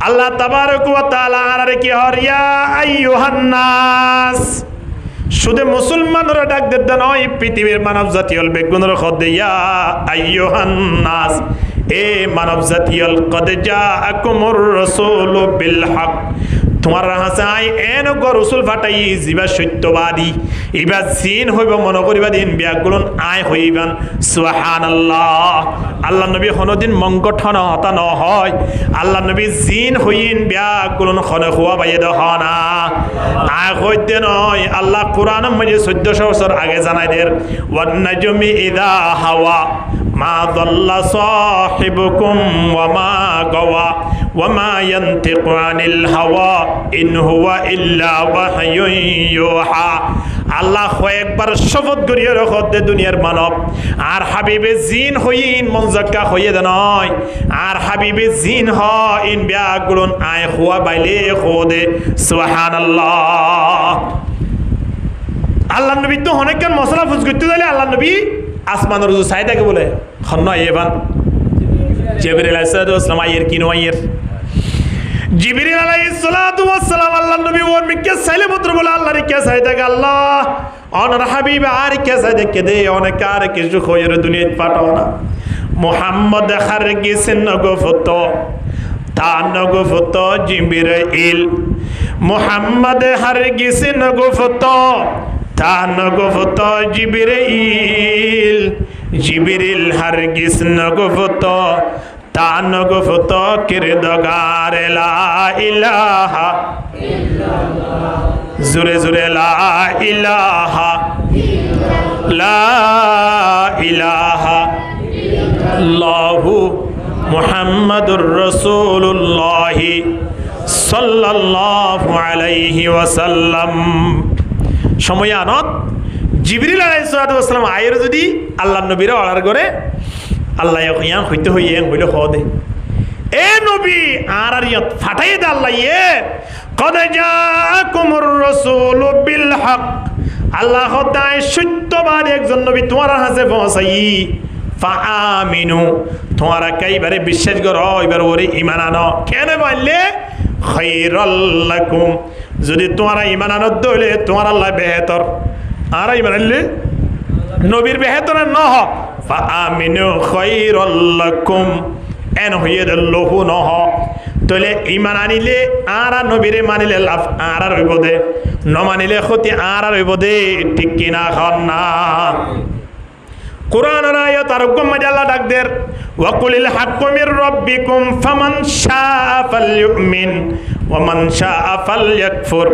আল্লাহ তাবারক ওয়া তাআলা আর কি হরিয়া আইয়ুহান নাস শুধু মুসলমানরা ডাক দিতে নয় পৃথিবীর মানব জাতীয় বেগুনের খদ্দে ইয়া আইয়ুহান নাস এ মানব জাতীয় কদ জাআকুমুর রাসূলু বিল হক তোমার হাসাই এন গো রাসূল ফাটাই জিবা সত্যবাদী ইবা জিন হইব মনে করিবা দিন বিয়াগুলন আয় হইবান সুবহানাল্লাহ আল্লাহ নবী কোনদিন মঙ্গঠন হতা ন হয় আল্লাহ নবী জিন হইন বিয়াগুলন খনে খুয়া বাইয়ে দহনা আয় হইতে নয় আল্লাহ কোরআনের মধ্যে 1400 বছর আগে জানাই দের ওয়ান নাজমি ইদা হাওয়া মা দাল্লা সাহিবুকুম ওয়া মা গাওয়া ওয়া মা ইয়ানতিকু আনিল হাওয়া ইন হুয়া ইল্লা ওয়াহয়ুন ইউহা আল্লাহ কয়েকবার শপথ করিয়া রখতে দুনিয়ার মানব আর হাবিবে জিন হইন মনজাক্কা হইয়ে নয় আর হাবিবে জিন হইন বিয়াগুলন আয় খুয়া বাইলে খোদে সুবহানাল্লাহ আল্লাহ নবী তো অনেকক্ষণ মশলা ফুজ করতে দিলে আল্লাহ নবী আসমানের রুজু সাইদাকে বলে খন্ন এবান জিবরিল আলাইহিস সালাম আয়ের কিনো আয়ের জিবরিল আলাইহিস সালাতু ওয়াস সালাম আল্লাহ নবী ওর মিকে সাইলে পুত্র বলে আল্লাহ রে কে সাইদাকে আল্লাহ অনর হাবিব আর কে সাইদাকে দে অনেক আর কিছু খয়ের দুনিয়াত পাঠাও না মুহাম্মদ খার গিসেন নগফত তা নগফত জিবরিল মুহাম্মদ খার গিসেন নগফত তা নগফত জিবরিল জিবরিল হারগিস নগফত তা নগফত কিরদগার লা ইলাহা ইল্লাল্লাহ জুরে জুরে লা ইলাহা ইল্লাল্লাহু মুহাম্মাদুর রাসূলুল্লাহ সাল্লাল্লাহু আলাইহি ওয়াসাল্লাম সময় আনত জিবরিল আলাইহিস সালাম আয়ের যদি আল্লাহ নবীর অর্ডার করে আল্লাহ ইয়ান হইতে হইয়ে হইল খদে এ নবী আর ইয়ত ফাটাই দে আল্লাহ ইয়ে কদ জাআকুমুর রাসূলু বিল হক আল্লাহ তাই সত্যবাদ একজন নবী তোমার কাছে পৌঁছাই ফাআমিনু তোমারা কাইবারে বিশ্বাস করো এবার ওরে ঈমান আনো কেন বললে খায়রাল লাকুম যদি তোমারা ঈমান আনো দইলে তোমার আল্লাহ বেহতর আর ঈমান আনলে নবীর বেহতর না হ ফাআমিনু খায়রাল লাকুম এন হইয়ে দল্লহু নহ তলে ঈমান আনিলে আর নবীরে মানিলে লাভ আর হইব দে ন মানিলে ক্ষতি আর হইব দে ঠিক কিনা খন না কোরআনের আয়াত আর হুকুম মধ্যে আল্লাহ ডাক দের ওয়াকুলিল হাক্কু মির রাব্বিকুম ফামান শাআ ফালইউমিন ওয়া মান শাআ ফালইয়াকফুর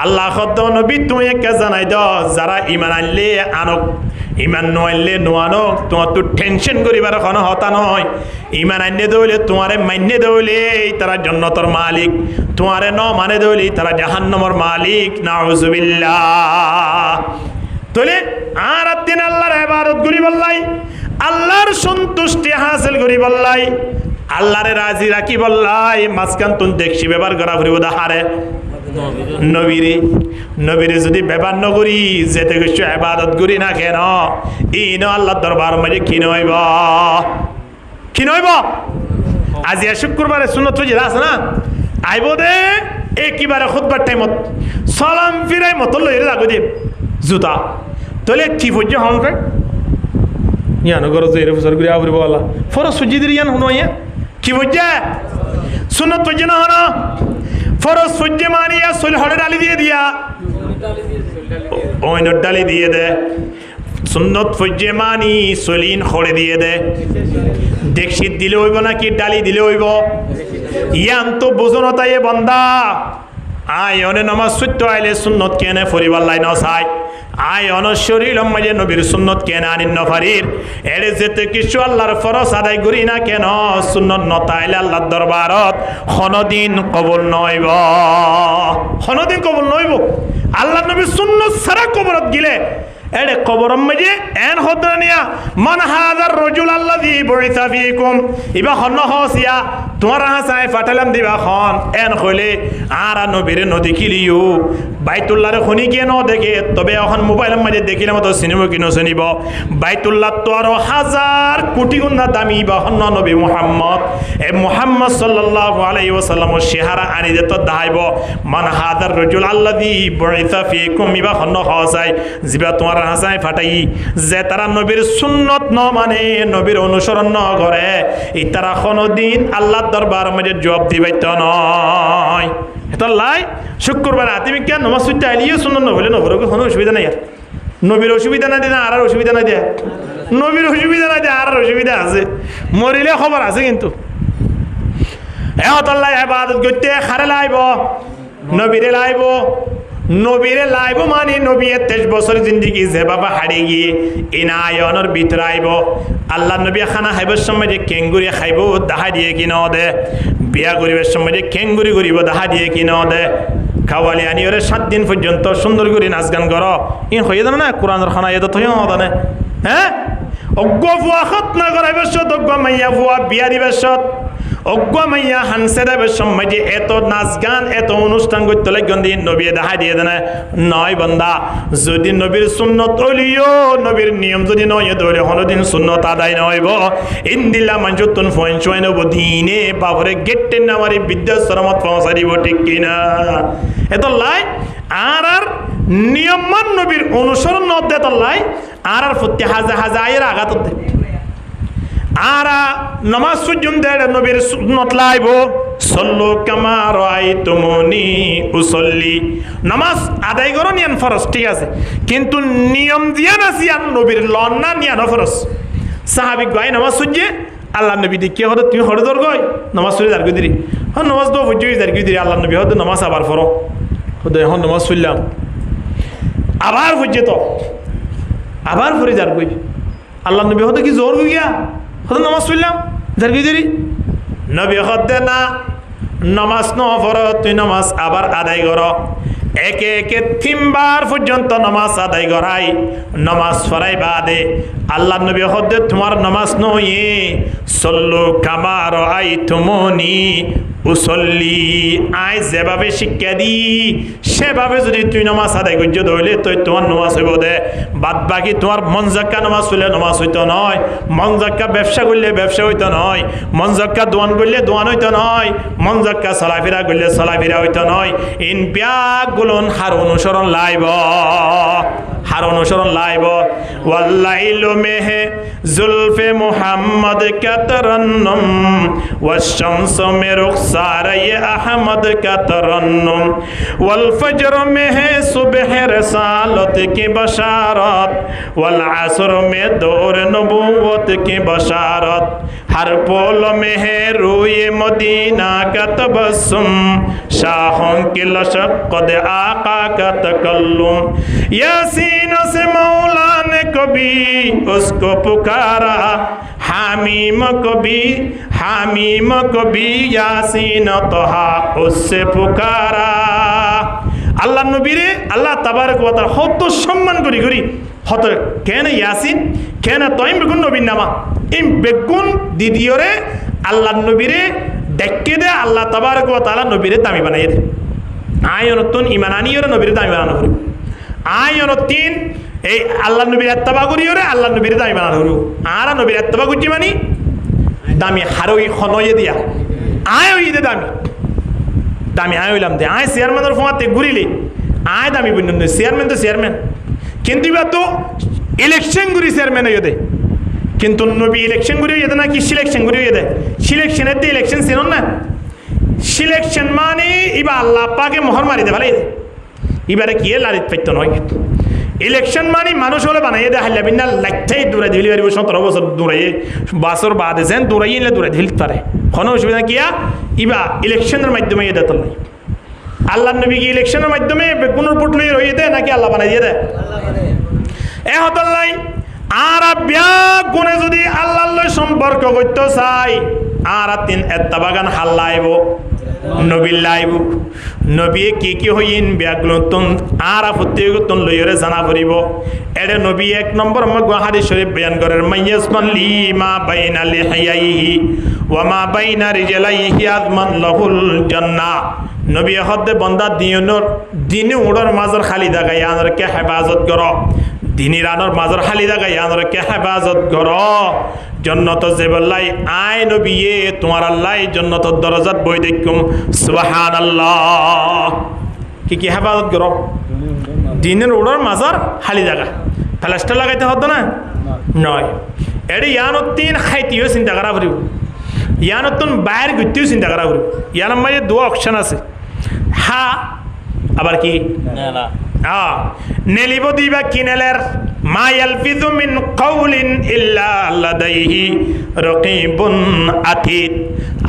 আল্লাহ খদ নবী তুমি কে জানাই দাও যারা ঈমান আনলে আনক ঈমান নইলে নোয়ানক তোমার তো টেনশন করিবার কোনো হতা নয় ঈমান আনলে দইলে তোমারে মাইনে দইলে তারা জান্নাতের মালিক তোমারে ন মানে দইলে তারা জাহান্নামের মালিক নাউযুবিল্লাহ তোলে আর দিন আল্লাহর ইবাদত করি বললাই আল্লাহর সন্তুষ্টি হাসিল করি বললাই আল্লাহরে রাজি রাখি বললাই মাসকান তুন দেখছি ব্যবহার করা ফুরিব দাহারে নবীরে যদি ব্যবহার নকরি যেতে কিছু ইবাদত করি না কেন ইন আল্লাহর দরবার মধ্যে কি নইব আজি শুক্রবারে সুন্নত ফজিল আছে না আইব দে একিবারে খুতবার টাইমত সালাম ফিরাই মত লইরে লাগো দে জুতা তোলে কি ফজ্জে হনকে ইয়ানো গরো জেরে ফুসর গুরি আবরি বলা ফরজ সুজিদির ইয়ান হনো ইয়া কি ফজ্জে সুন্নত ফজ্জে না হনো ফরজ ফজ্জে মানিয়া সল হড়ে ডালি দিয়ে দিয়া ওই নট ডালি দিয়ে দে সুন্নত ফজ্জে মানি সলিন হড়ে দিয়ে দে দেখছি দিলে হইব নাকি ডালি দিলে হইব ইয়ান তো বুঝনো তাই বন্দা আয় অনে নামাজ সত্য আইলে সুন্নত কেনে ফরিবার লাইন চাই আয় অন শরীর মাঝে নবীর সুন্নত কেনে আনিন নফারির এড়ে যেতে কিছু আল্লাহর ফরজ আদায় করি না কেন সুন্নত নতাইলে আল্লাহর দরবারত কোনদিন কবুল নইব আল্লাহ নবীর সুন্নত সারা কবরত গিলে এড়ে কবরম মাঝে এন হদনিয়া মান হাজার রাজুল আল্লাযী বুইসা ফীকুম ইবা হন হসিয়া তোমার হাসায় ফাটালাম দিবা খন এন কইলে আর নবীরে নদী কিলিও বাইতুল্লাহর খনি কে ন দেখে তবে এখন মোবাইলের মাঝে দেখিলে মতো সিনেমা কিনো শুনিব বাইতুল্লাহ তো আরো হাজার কোটি গুণা দামি বা হন্য নবী মুহাম্মদ এ মুহাম্মদ সাল্লাল্লাহু আলাইহি ওয়াসাল্লামের চেহারা আনি দে তো দাইব মান হাদার রাজুল আল্লাযী বুইসা ফীকুম ইবা হন্য হসাই জিবা তোমার হাসায় ফাটাই যে তারা নবীর সুন্নত ন মানে নবীর অনুসরণ ন করে এই তারা কোনদিন আল্লাহ দরবার মধ্যে জবাব দিবে তো নয় এটা লাই শুক্রবার তুমি কেন নামাজ পড়তে আইলিও সুন্নত ন বলে নবর কোনো অসুবিধা নাই আর নবীর অসুবিধা না দিয়ে আর অসুবিধা না দিয়ে নবীর অসুবিধা না দিয়ে আর অসুবিধা আছে মরিলে খবর আছে কিন্তু এহতাল্লাহ ইবাদত করতে খারে লাইব নবীরে লাইব নবীরে লাইব মানে নবী 23 বছর জিন্দেগি যে বাবা হারিয়ে গিয়ে ইনায়নের ভিতরে আইব আল্লাহ নবী খানা খাইবার সময় যে কেঙ্গুরি খাইব দাহা দিয়ে কি ন দে বিয়া করিবার সময় যে কেঙ্গুরি করিব দাহা দিয়ে কি ন দে খাওয়ালি আনি ওরে 7 দিন পর্যন্ত সুন্দর করে নাচ গান করো ইন হয়ে জানো না কোরআনের খানা এত থই না হ্যাঁ অজ্ঞ ফুয়া খত না করাইবার সত অজ্ঞ মাইয়া ফুয়া বিয়া দিবার সত অজ্ঞ মাইয়া হানসে দেবের সময় যে এত নাচ গান এত অনুষ্ঠান করতে লাগন দিন নবী দেখা দিয়ে দেন নয় বন্দা যদি নবীর সুন্নত হলিও নবীর নিয়ম যদি নয় ধরে হনদিন সুন্নত আদায় নয়ব ইন্দিল্লা মঞ্জুতুন ফোন চোয় নব দিনে বাবরে গেটের নামারি বিদ্যাশ্রমত পৌঁছারিব ঠিক কিনা এত লাই আর নিয়ম মান নবীর অনুসরণ ন দে তো লাই আর ফুটি হাজা হাজা আয়ের আঘাত দে আরা নামাজ পর্যন্ত নবীর সুন্নত লাইব সল্লু কামা রাআইতুমুনি উসাল্লি নামাজ আদায় করো নিয়ান ফরজ ঠিক আছে কিন্তু নিয়ম দিয়া নাসি আর নবীর লন না নিয়ান ফরজ সাহাবিক গায় নামাজ সুজে আল্লাহ নবী দেখে হতো তুমি হড় দর গয় নামাজ সুজে দাঁড় দিরি হ্যাঁ নামাজ তো বুঝেই দাঁড় দিরি আল্লাহ নবী হতো নামাজ আবার ফরো হতো এখন নামাজ পড়লাম আবার বুঝে তো আবার ফরে যার গই আল্লাহ নবী হতো কি জোর গিয়া হতো নামাজ পড়লাম জারগি দেরি নবী হতে না নামাজ ন ফর তুই নামাজ আবার আদায় কর একে একে 3 বার পর্যন্ত নামাজ আদায় করাই নামাজ ফরাই বাদে আল্লাহ নবী হতে তোমার নামাজ নয় সল্লু কামা রাআইতুমুনি উসল্লি আই যেভাবে শিক্ষা দি সেভাবে যদি তুই নামাজ আদায় করছ ধরলে তুই তোমার নামাজ হইব দে বাদ বাকি তোমার মন জাক্কা নামাজ হইলে নামাজ হইতো নয় মন জাক্কা ব্যবসা করলে ব্যবসা হইতো নয় মন জাক্কা দোয়ান করলে দোয়ান হইতো নয় মন জাক্কা চলাফেরা করলে চলাফেরা হইতো নয় ইন ব্যাগুলন হার অনুসরণ লাইব হার অনুসরণ লাইব ওয়াল্লাইলু মেহে জুলফে মুহাম্মদ কা তরন্নুম ওয়াশ-শামসু মে রুখসারায়ে আহমদ কা তরন্নুম ওয়াল ফজর মে হে সুবহ রিসালত কি বশারত ওয়াল আসর মে দৌর নবুওত কি বশারত हर पोल में है रूए मदीना का तबस्सुम शाहों की लशक्क़त आका का तकल्लुम यासीन से मौला ने कभी उसको पुकारा हामीम कभी यासीन तहा उससे पुकारा আল্লাহ নবীরে আল্লাহ তাবারক ওয়া তাআলা কত সম্মান করি করি হত কেন ইয়াসিন কেন তয়ম বেগুন নবীর নামা এই বেগুন দ্বিতীয়রে আল্লাহ নবীরে দেখকে দে আল্লাহ তাবারক ওয়া তাআলা নবীরে দামি বানাই দে আয়নতুন ইমানানিয়রে নবীরে দামি বানানো করি আয়নতিন এই আল্লাহ নবীর ইত্তেবা করিয়রে আল্লাহ নবীরে দামি বানানো করি আর নবীর ইত্তেবা করছি মানে দামি হারই খনয়ে দিয়া আয় ওই দে দামি দামি আয় হইলাম দে আয় চেয়ারম্যানের ফোঁয়াতে ঘুরিলে আয় দামি বুঝলেন চেয়ারম্যান তো চেয়ারম্যান কিন্তু এবার তো ইলেকশন ঘুরি চেয়ারম্যান হয়ে দে কিন্তু নবী ইলেকশন ঘুরি হয়ে না কি সিলেকশন ঘুরি হয়ে দেয় সিলেকশনের দিয়ে ইলেকশন চেন না সিলেকশন মানে এবার আল্লাহ পাকে মোহর মারি দে ভালাই এবারে কি লারিত পাইতো নয় ইলেকশন মানে মানুষ হলে বানাইয়ে দেয় হাল্লা বিন্না লাগতেই দূরে দিলি পারিব 17 বছর দূরাইয়ে বছর বাদে যেন দূরাইলে দূরে দিলি পারে কোনো অসুবিধা কিয়া ইবা ইলেকশনের মাধ্যমে ইয়ে দেয় নাই আল্লাহ নবী কি ইলেকশনের মাধ্যমে বেগুনের পুট লইয়ে রইয়ে দেয় নাকি আল্লাহ বানাই দিয়ে দেয় এ হতাল্লাই আর ব্যাগ গুণে যদি আল্লাহর সম্পর্ক করতে চাই আর তিন এত্তাবাগান হাল্লাইব নবী লাইব নবী কি হইন ব্যাগুলতন আর আপত্তিগতন লইরে জানা করিব এরে নবী এক নম্বর হাদিস শরীফ বয়ান করেন মাইয়াসমান লিমা বাইনা লিহিয়াইহি ওয়া মা বাইনা রিজলাইহি আযমান লাহুল জান্নাহ নবী হদ্দে বান্দা দিনে উড়র মাজর খালি দাগাই আনর কে হেফাজত করো দিনী রানর মাজর খালি দাগাই আনর কে হেফাজত করো জন্নত জেবল্লাই আয় নবিয়ে তোমার আল্লাহ জন্নত দরজাত বই দেখুম সুবহানাল্লাহ কি হেফাজত করো দিনের উড়র মাজর খালি জায়গা প্লাস্টার লাগাইতে হতো না নয় এটি ইয়ানত্তিন খাইতেও চিন্তা করা ফুরিব ইয়ানত্তুন বাইরে ঘুরতেও চিন্তা করা ফুরিব ইয়ার মাঝে দু অপশন আছে হা আবার কি নেলিব দিবা কিনেলের মা ইয়ালফিযু মিন কাউলিন ইল্লা লাদাইহি রাকিবুন আতীদ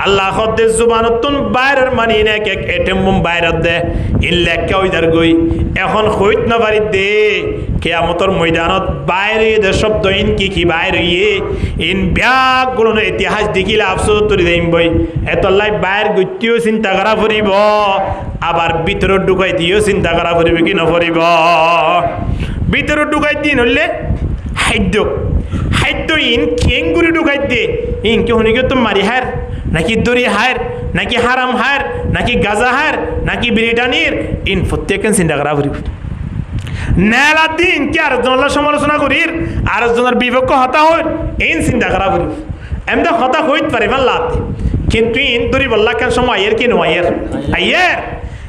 আল্লাহ হদ্দে জুবানতুন বাইরের মানি নে কে এটেম বাইরে দে ইল্লা কাউইদার গই এখন হইত না পারি দে কিয়ামতের ময়দানত বাইরে দে শব্দ ইন কি বাইরে ইন ব্যাগুলো ইতিহাস দেখিলে আফসোস তরি দেইম বই এতলাই বাইর গইতেও চিন্তা করা পড়িব আবার ভিতর ঢুকাই দিও চিন্তা করা পড়িব কি না পড়িব ভিতর ঢুকাই দিন হলে খাদ্য ইন কেঙ্গুরি ঢুকাই দে ইন কে শুনি তো মারি হার নাকি দড়ি হার নাকি হারাম হার নাকি গাজা হার নাকি বিরিটানির ইন প্রত্যেকের চিন্তা করা পড়িব নেলা দিন কি আরেকজনের সমালোচনা করির আরেকজনের বিপক্ষ হতা হয় এই চিন্তা করা পড়িব এমনি হতা হইতে পারে লাভ কিন্তু ইন দড়ি বললা কেন সময় আইয়ের কি নয় আইয়ের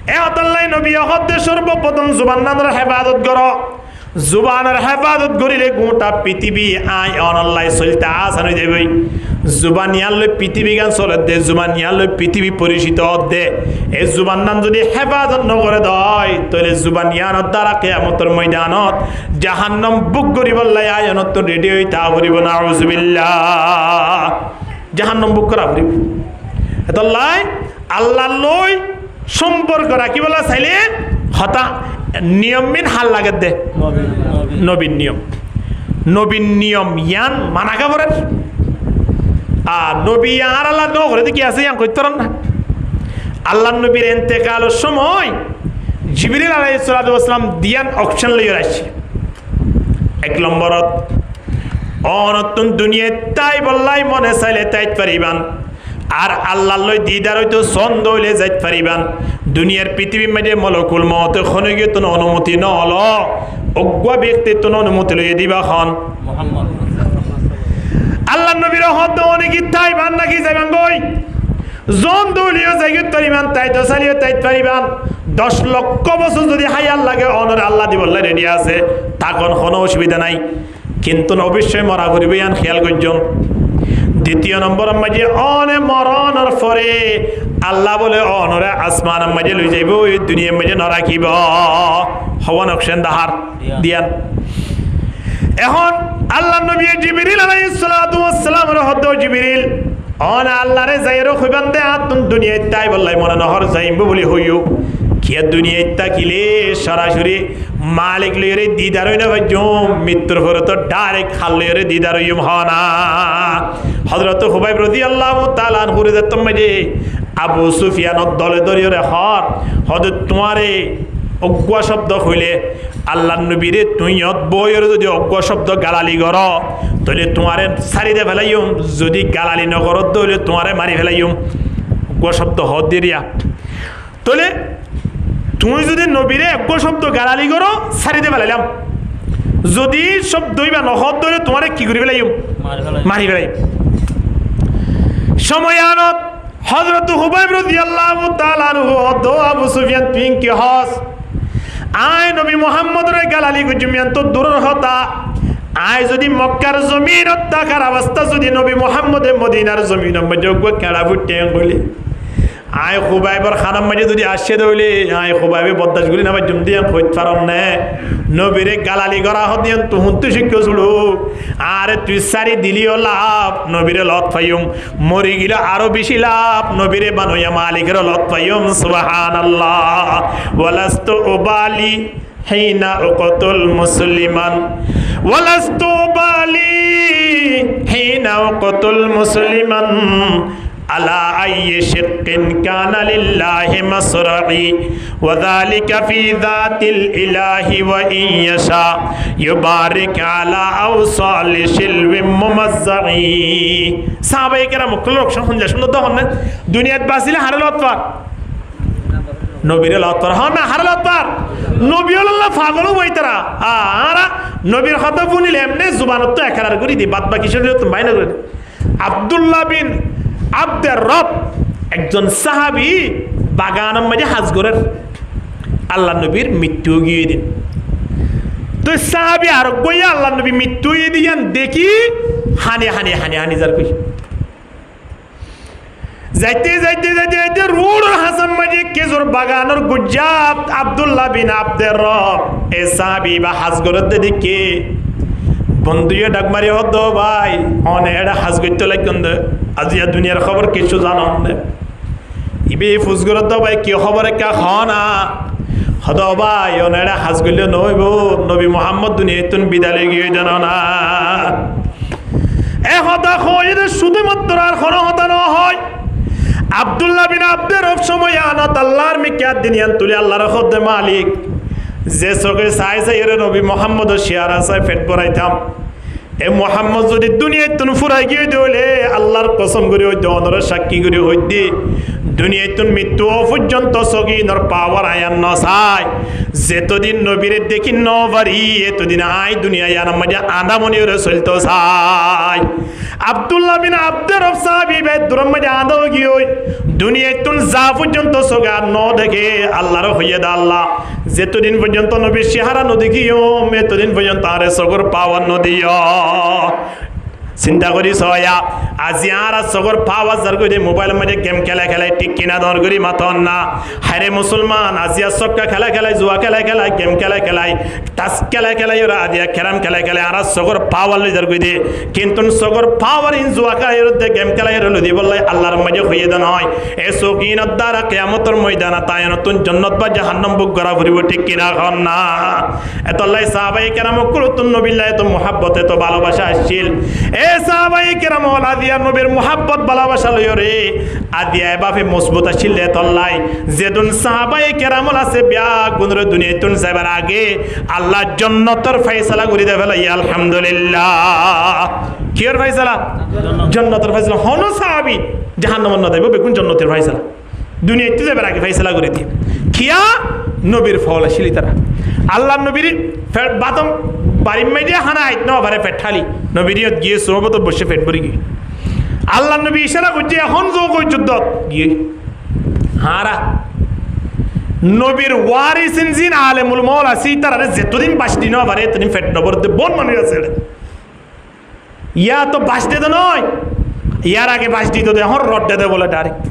এ হতাল্লাই নবী হদ্দে সর্বপ্রথম জুবান নামের হেফাজত করো জুবানের হেফাজত করিলে গোটা পৃথিবী আই অনল্লাই চলতে আসানি দেবই জুবান ইয়ালৈ পৃথিবী গান চলে দে জুবান ইয়ালৈ পৃথিবী পরিচিত দে এই জুবান নাম যদি হেফাজত নকরে দয় তাহলে জুবান ইয়ানত দ্বারা কিয়ামতের ময়দানত জাহান্নাম বুক করিবল্লাই আয়নত রেডি হইতা করিব নাউজুবিল্লাহ জাহান্নাম বুক করা করিব এতলাই আল্লাহ লই সম্পর্ক রাখি বলা চাইলে হতা নিয়মিন হাল লাগে দে নবীন নিয়ম ইয়ান মানা খাবরের আর নবী আর আল্লাহ নগরে কি আছে ইয়ান কইতে পারেন না আল্লাহ নবীর ইন্তেকালের সময় জিবরিল আলাইহিস সালাতু ওয়াস সালাম দিয়ান অপশন লইয়া আসছে এক নম্বরত অনতুন দুনিয়ায় তাই বললাই মনে চাইলে তাইত পারিবান আর আল্লাহ লই দিদার হইতো ছন্দ হইলে যাইতে পারিবান দুনিয়ার পৃথিবীর মধ্যে মলকুল মত খনগে তো অনুমতি ন হল অজ্ঞ ব্যক্তি তো অনুমতি লইয়ে দিবা খন আল্লাহ নবীর হদ অনেক তাই বান নাকি যাইবান গই জন দলিও যাইতে পারিবান তাই তো চালিও তাইতে পারিবান 10 লক্ষ বছর যদি হায়াল লাগে অনর আল্লাহ দিবল্লা রেডি আছে তখন কোনো অসুবিধা নাই কিন্তু অবশ্যই মরা করিবে ইয়ান খেয়াল করজন দ্বিতীয় নম্বর মাঝে অনে মরণের পরে আল্লাহ বলে অনরে আসমান মাঝে লই যাইব ওই দুনিয়ার মাঝে ন রাখিব হওয়ান অপশন দাহার দিয়ান এখন আল্লাহ নবী জিবরিল আলাইহিস সালাতু ওয়াস সালামের হদ্দ জিবরিল অন আল্লাহরে যাইরো কইবান দে আতুন দুনিয়ায় তাই বললাই মনে নহর যাইব বলি হইও কি দুনিয়ায় তাকিলে সরাসরি মালিক লইরে দিদার হই না ভাইজুম মৃত্যুর পরে তো ডাইরেক্ট খাল লইরে দিদার হইম হনা হযরত হুবাইব রাদিয়াল্লাহু তাআলা আনহু রাতম মাঝে আবু সুফিয়ান দলে দরিয়রে হযরত তোমারে অজ্ঞ শব্দ কইলে আল্লাহ নবীরে তুই বইয়ের যদি অজ্ঞ শব্দ গালালি কর তাহলে তোমারে সারি দে ফেলাইম যদি গালালি ন কর তাহলে তোমারে মারি ফেলাইম অজ্ঞ শব্দ হদ দিয়া তাহলে তুমি যদি নবীরে অজ্ঞ শব্দ গালালি করো সারি দে ফেলাইলাম যদি শব্দ বা নহদ ধরে তোমারে কি করি ফেলাইম মারি ফেলাইম সময়ানত হযরত হুবাইব রাদিয়াল্লাহু তাআলা আনহু দো আবু সুফিয়ান তুই কি হস আয় নবী মুহাম্মদের গালালি গুজমিয়ান তো দূরের হতা আয় যদি মক্কার জমিনত থাকার অবস্থা যদি নবী মুহাম্মদের মদিনার জমিন মজগ কেড়া ফুটে গলি আয় হুবাইবর খানাম মাঝে যদি আসছে দইলে আয় হুবাইবে বদাস গুলি না জুম দিয়ে কইত পারম না নবীরে গালালি করা হদিয়ান তুহুন তুই শিক্ষা শুরু আরে তুই সারি দিলিও লাভ নবীরে লত পাইম মরি গিলা আরো বেশি লাভ নবীরে বানইয়া মালিকের লত পাইম সুবহানাল্লাহ ওয়ালাস্তু উবালি হিনা উকতুল মুসলিমান ওয়ালাস্তু উবালি হিনা উকতুল মুসলিমান আলা আইয়ি শিক্কিন কানা লিল্লাহি মাসরা'i ওয়া যালিকা ফি যাতিল ইলাহি ওয়া ইন ইয়াশা ইউবারিক আলা আওসালি শিলবিম মুমাজ্জা'i সাহাবায়ে কেরাম লোক শুনলো তো হন দুনিয়াত বাসিলে হারালত পার নবীর লতর হন না হারালত পার নবী আল্লাহ পাগল হইতারা আরা নবীর কথা শুনিলে এমনি জুবানত তো একরার করি দি বাদ বাকি শরীর তো বাইনা করে আব্দুল্লাহ বিন আব্দের রব একজন সাহাবী বাগানের মাঝে হাজ করেন আল্লাহ নবীর মৃত্যু গিয়ে দিন তো সাহাবী আর গইয়া আল্লাহ নবী মৃত্যু গিয়ে দিয়ান দেখি হানি যার কই যাইতে যাইতে যাইতে যাইতে রোড হাসান মাঝে কেজোর বাগানের গুজাব আব্দুল্লাহ বিন আব্দের রব এ সাহাবী বা হাজ করতে দেখে বন্ধুয়ে ডাক মারি হদ ভাই অনে এটা হাজ করতে লাগন আজিয়া দুনিয়ার খবর কিছু জানো না ইবে ফুজগরত দো ভাই কি খবর কা খানা হদ ভাই অনে এটা হাজ করলে নইব নবী মুহাম্মদ দুনিয়াতুন বিদায় গিয়ে জানো না এ হদা কইে শুধুমাত্র আর কোন হতা না হয় আব্দুল্লাহ বিন আব্দের রব সময় আনাত আল্লাহর মিকিয়াত দিনিয়ান তুলি আল্লাহর খদ্দে মালিক যে চোখে চাই এর নবী মোহাম্মদ শিয়ার আসায় ফেট পড়াইতাম এ মোহাম্মদ যদি দুনিয়ায় তুন ফুরাই গিয়ে দিলে আল্লাহর কসম করে হইতে অনর সাক্ষী করে হইতে দুনিয়ায় তুন মৃত্যু পর্যন্ত সগিনর পাওয়ার আয়ান নসাই যেতদিন নবীরে দেখি নবারি এতদিন আই দুনিয়ায় আর মাঝে আদামনি রসুল তো চাই আব্দুল্লাহ বিন আব্দের রব সাহাবী বে দুরম মাঝে আদাও গিয়ে দুনিয়ায় তুন যা পর্যন্ত সগা ন দেখে আল্লাহর হইয়ে দা আল্লাহ যেতদিন পর্যন্ত নবী চেহারা নদেখিও এতদিন পর্যন্ত আরে সগর পাওয়ার নদিও চিন্তা করি সয়া আজি আর সগর পাওয়া যার করে মোবাইল মাঝে গেম খেলায় ঠিক কিনা দর করি মাতন না হারে মুসলমান আজিয়া সক্কা খেলায় জুয়া খেলায় গেম খেলায় টাচ খেলায় ওরা আজিয়া ক্যারাম খেলায় আর সগর পাওয়ার যার করে দে কিন্তু সগর পাওয়ার ইন জুয়া খেলায় গেম খেলায় লদি বললে আল্লাহর মাঝে হইয়ে দেন হয় এ সকিনত দ্বারা কিয়ামতের ময়দানে তাই নতুন জান্নাত বা জাহান্নাম বুক করা ফুরিব ঠিক কিনা হন না এতলাই সাহাবায়ে কেরাম কুলতুন নবিল্লাহ তো মুহাব্বত তো ভালোবাসা আসছিল এ সাহাবায়ে কেরাম আদিয়া নবীর মুহাব্বত ভালোবাসা লইও রে আদিয়া বাপে মজবুত আছিল তল্লাই যেদুন সাহাবায়ে কেরাম আছে বিয়া গুনর দুনিয়াতুন যাবার আগে আল্লাহ জান্নাতের ফয়সালা করে দে ফেলাই আলহামদুলিল্লাহ কির ফয়সালা জান্নাতের ফয়সালা হন সাহাবী জাহান্নাম না দেব বেকুন জান্নাতের ফয়সালা দুনিয়াতে যাবার আগে ফয়সালা করে দি কিয়া নবীর ফল আসিল তারা আল্লাহ নবীর বাতম বাড়ি মেয়ে হানা আইত না বারে পেঠালি নবীর গিয়ে সোহবত বসে পেট ভরি গিয়ে আল্লাহ নবী ইশারা করছে এখন যোগ যুদ্ধ গিয়ে হারা নবীর ওয়ারিসিন জিন আলেমুল মৌল আসি তারা যেতদিন বাস দিন বারে এতদিন পেট নবর বন মানুষ আছে ইয়া তো বাস দিতে নয় ইয়ার আগে বাস দিত এখন রড দে বলে ডাইরেক্ট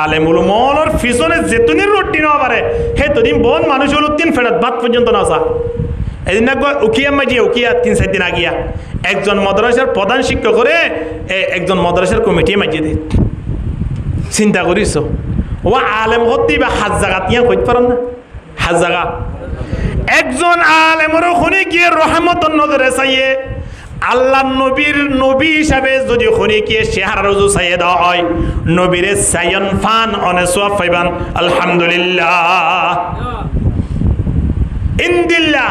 আলেমুল মৌলর পিছনে যেতদিন রুটি না পারে সেতদিন বন মানুষ হল 3 ফেরত বাদ পর্যন্ত না আসা এদিন উকিয়া মাজিয়া উকিয়া 3-4 দিন আগিয়া একজন মাদ্রাসার প্রধান শিক্ষক করে একজন মাদ্রাসার কমিটি মাজিয়ে দিই চিন্তা করিস ও আলেম হতে বা হাজ জায়গা তিয়া কইতে পারেন না হাজ জায়গা একজন আলেমরও শুনে গিয়ে রহমতর নজরে চাইয়ে আল্লাহ নবীর নবী হিসাবে যদি খনিকে চেহারা রুজু চাইয়ে দেওয়া হয় নবীরে সায়ন ফান অনে সোয়াব পাইবান আলহামদুলিল্লাহ ইনদিল্লাহ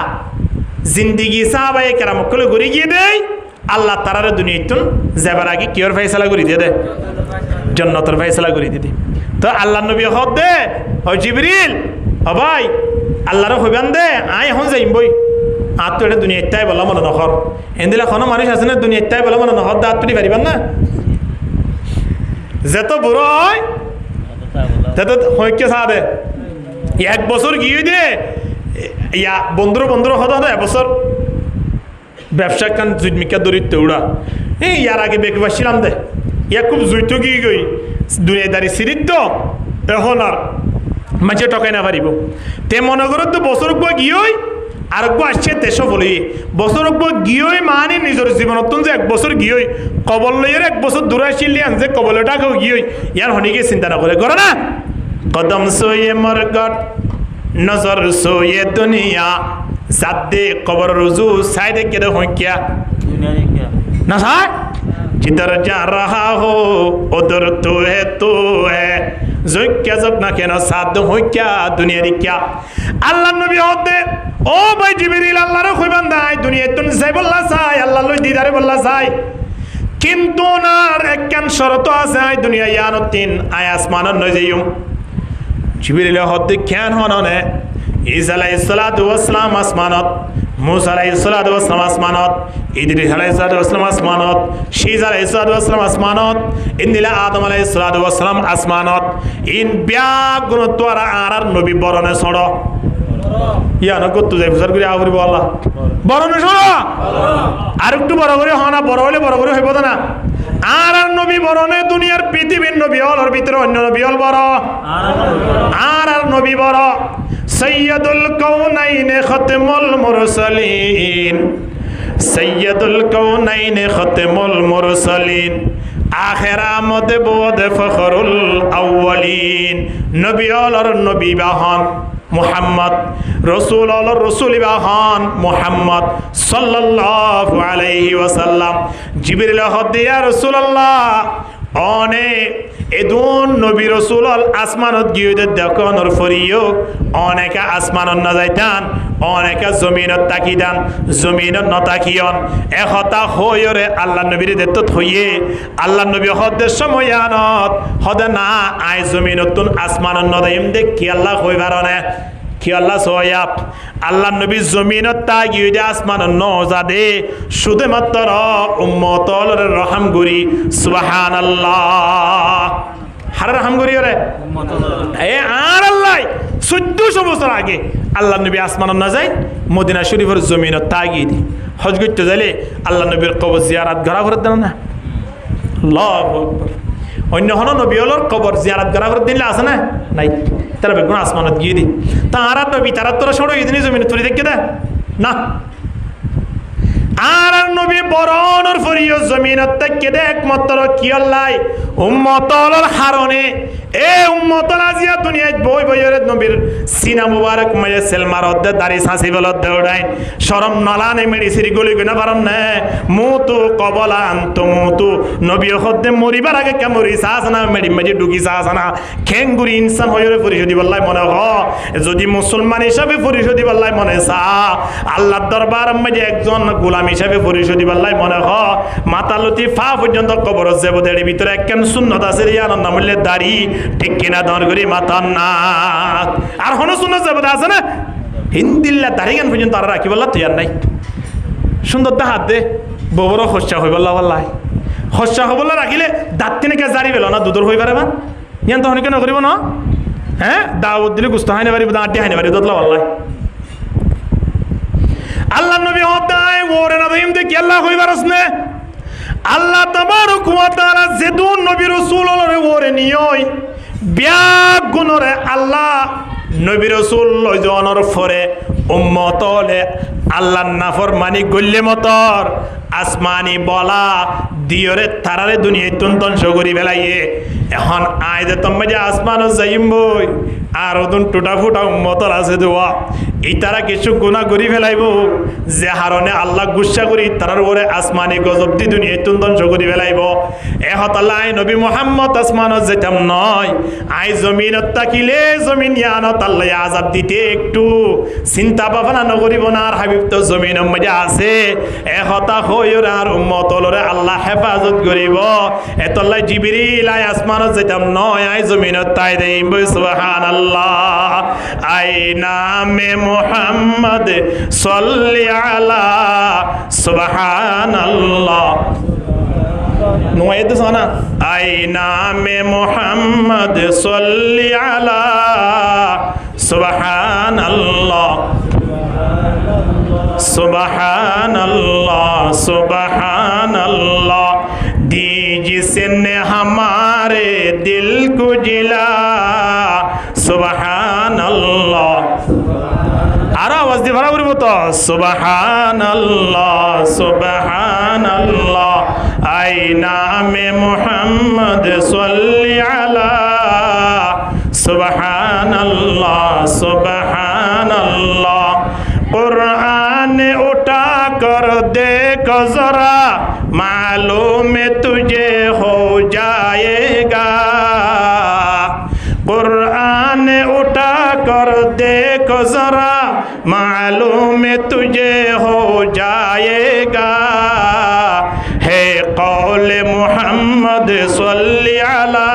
জিন্দিগি সাহাবায়ে কেরাম কলে ঘুরে গিয়ে দেয় আল্লাহ তারারে দুনিয়াতুন যাবার আগে কিয়র ফয়সালা করে দিয়ে দেয় জান্নাতের ফয়সালা করে দিয়ে দেয় তো আল্লাহ নবী হদ দে ও জিবরিল ও ভাই আল্লাহর হইবান দে আই এখন যাইম বই আর তো এটা দুনিয়াটাই বলা মনে নখর এদিলা কোনো মানুষ আছে না দুনিয়াটাই বলা মনে নহর দাঁত তুলি পারিবান না যেত বুড়ো হয় তত হইকে চা দে 1 বছর গিয়ে দে ইয়া বন্ধুর হতো এবছর ব্যবসা কান জুইমিকা দরিদ্র উড়া ইয়ার আগে বেঁকে বাসছিলাম দে ইয়া খুব জুইতো গিয়ে গই দুনিয়াদারি সিরিত তো এখন আর মাঝে টকাই না পারিব তে মনে করো তো বছর গিয়ে আর আসছে দেশ বলি বছর গিয়ে মানে নিজের জীবনত যে 1 বছর গিয়ে কবল লইয়ের 1 বছর দূরে আসিলে যে কবলটাকেও গিয়ে ইয়ার হনিকে চিন্তা না করে না কদম সোয়ে মরগট নজর সোয়ে দুনিয়া জাদে কবর রুজু সাইডে কেটে হইকিয়া না স্যার जिधर जा रहा हो उधर तू है क्या जब ना कहना साथ हो क्या दुनिया री क्या अल्लाह नबी होते ओ भाई जिबरील अल्लाह रे कोई बंदा है दुनिया तुन से बोलला साय अल्लाह लो दीदारे बोलला साय किंतु नार एकन शर्त আছে আই দুনিয়া ইয়ানো তিন আই আসমানন নজেয়ুম জিবরিল হদ্দে কেন হননে ঈসা আলাইহিস সালাতু ওয়াস সালাম আসমানত मूसा अलैहिस्सलातु वस्सलाम आसमानत इद्रिस अलैहिस्सलातु वस्सलाम आसमानत शीस अलैहिस्सलातु वस्सलाम आसमानत इंदिला आदम अलैहिस्सलातु वस्सलाम आसमानत इन ब्याग गुणत्वारा आरार नबी बरने सड़ो या न কত যাই ফুসার করে আবরি বলা বরনে সড়ো আর একটু বড় করে হনা বড় হলে বড় করে হইব না আরার নবী বরনে দুনিয়ার পৃথিবীর নবী হলর ভিতরে অন্য নবী হল বড় আরার নবী বড় सैयदुल कौनैन खत्मुल मुरसलीन सैयदुल कौनैन खत्मुल मुरसलीन आखिरामत बोद फखरुल अव्वलीन नबी और नबी बाहन मुहम्मद रसूल और रसूल बाहन मुहम्मद सल्लल्लाहु अलैहि वसल्लम जिब्रील हदिया रसूलुल्लाह অনে এদুন নবী রসুল আসমানত গিয়ে দেখনর ফরিও অনেকা আসমানত না যাইতান অনেকা জমিনত তাকিদান জমিনত নতাকিয়ন এহতা হইরে আল্লাহ নবীর দেত হইয়ে আল্লাহ নবী হদের সময়নত হদে না আই জমিনতুন আসমানত নদাইম দেখ কি আল্লাহ হইবারনে কি আল্লাহ সোয়াব আল্লাহ নবী জমিনত তাগি হইদে আসমান নজাদে শুধুমাত্র উম্মতর রহম গুরি সুবহানাল্লাহ হার রহম গুরি রে এ আর আল্লাহ 1400 বছর আগে আল্লাহ নবী আসমান না যায় মদিনা শরীফের জমিনত তাগি দি হজ করতে যাইলে আল্লাহ নবীর কবর জিয়ারত করা করে দেন না আল্লাহু আকবার অন্য হন নবী হলর কবর জিয়ারত করা করে দিলে আছে না নাই তারা বেগুন আসমানত গিয়ে দি তারা নবী তারা তোরা সরো ইদিনে জমিনে তুলি দেখে দে না আর নবী বরণর ফরিও জমিনত দেখে দে একমাত্র কি আল্লাহ উম্মতর হারনে এ উম্মতর আজিয়া দুনিয়ায় বই বইরে নবীর সিনা মুবারক মায়ে সেলমারদ দাড়ি সাসি বলদ দৌড়াই শরম নলানে মেডিসিরি গলি গনা পারন না মুতু কবলান তো মুতু নবী হদ্দে মরিবার আগে কে মরি সাসনা মেডি মেজি ডুগি সাসনা খেঙ্গুরি ইনসান হইরে পরিশোধি বল্লাই মনে হ যদি মুসলমান হিসাবে পরিশোধি বল্লাই মনে সা আল্লাহর দরবার মাঝে একজন গোলাম হিসাবে পরিশোধি বল্লাই মনে হ মাতালতি ফা পর্যন্ত কবর জেবদের ভিতরে একখান সুন্নত আছে রিয়ান নামলে দাড়ি ঠিক কিনা দর করি মাথার নাক আর হন সুন্নত জেবদ আছে না হিন্দিল্লা দাড়ি গান পর্যন্ত আর রাখি বললা তুই আর নাই সুন্দর দা হাত দে ববর হস্যা হই বললা বললাই হস্যা হবলা রাখিলে দাঁত তিনকে জারি বেল না দুদর হই পারে বা ইয়ান তখন কেন করিব না হ্যাঁ দাওয়াত দিলে গুস্ত হাইনে পারিব দাঁত হাইনে পারিব দতলা বললাই আল্লাহ নবী হদায় ওরে না দইম দে কি আল্লাহ হইবারস নে আল্লাহ তাবারক ওয়া তাআলা যেদুন নবী রাসূলরে ওরে নিয়ই ব্যাগ গুণরে আল্লাহ নবী রাসূল লজনর ফরে উম্মতলে আল্লাহ নাফরমানি গল্লে মতর আসমানি বলা দিয়রে তারারে দুনিয়ায় তুন্তন সগরি বেলাইয়ে এখন আইদে তুমি যে আসমান যাইম বই আর ওদুন টুটা ফুটা উম্মতর আছে দোয়া এই তারা কিছু গুনাহ করি ফেলাইব যে হারনে আল্লাহ গুসা করি তারার ওরে আসমানি গজব দি দুনিয়ায় তুন্তন সগরি ফেলাইব এহতাল্লাহ নবী মুহাম্মদ আসমানত যেতাম নয় আই জমিনত তাকিলে জমিন ইয়ানত আল্লাহ আযাব দিতে একটু চিন্তা ভাবনা নকরিব না আর হাবিব তো জমিনের মধ্যে আছে এহতা হইর আর উম্মতলরে আল্লাহ হেফাজত করিব এতল্লাহ জিবরিল আই আসমানত যেতাম নয় আই জমিনত তাই দেইম সুবহানাল্লাহ আই নামে মুহাম্মদ সাল্লি আলা সুবহানাল্লাহ নুয়েদ সানা আই নামে মুহাম্মদ সাল্লি আলা সুবহানাল্লাহ सुबहानल्लाह सुबहानल्लाह दी जिसने हमारे दिल को जिला सुबहानल्लाह आरा आवाज दी बराबर बोतो सुबहानल्लाह सुबहानल्लाह आई नामे मुहम्मद सल्ली अला सुबहानल्लाह सुबहानल्लाह कुरान उठा कर देखो जरा मालूम है तुझे कुरान उठा कर देखो जरा मालूम तुझे हो जाएगा है कौल मोहम्मद सल्ली अला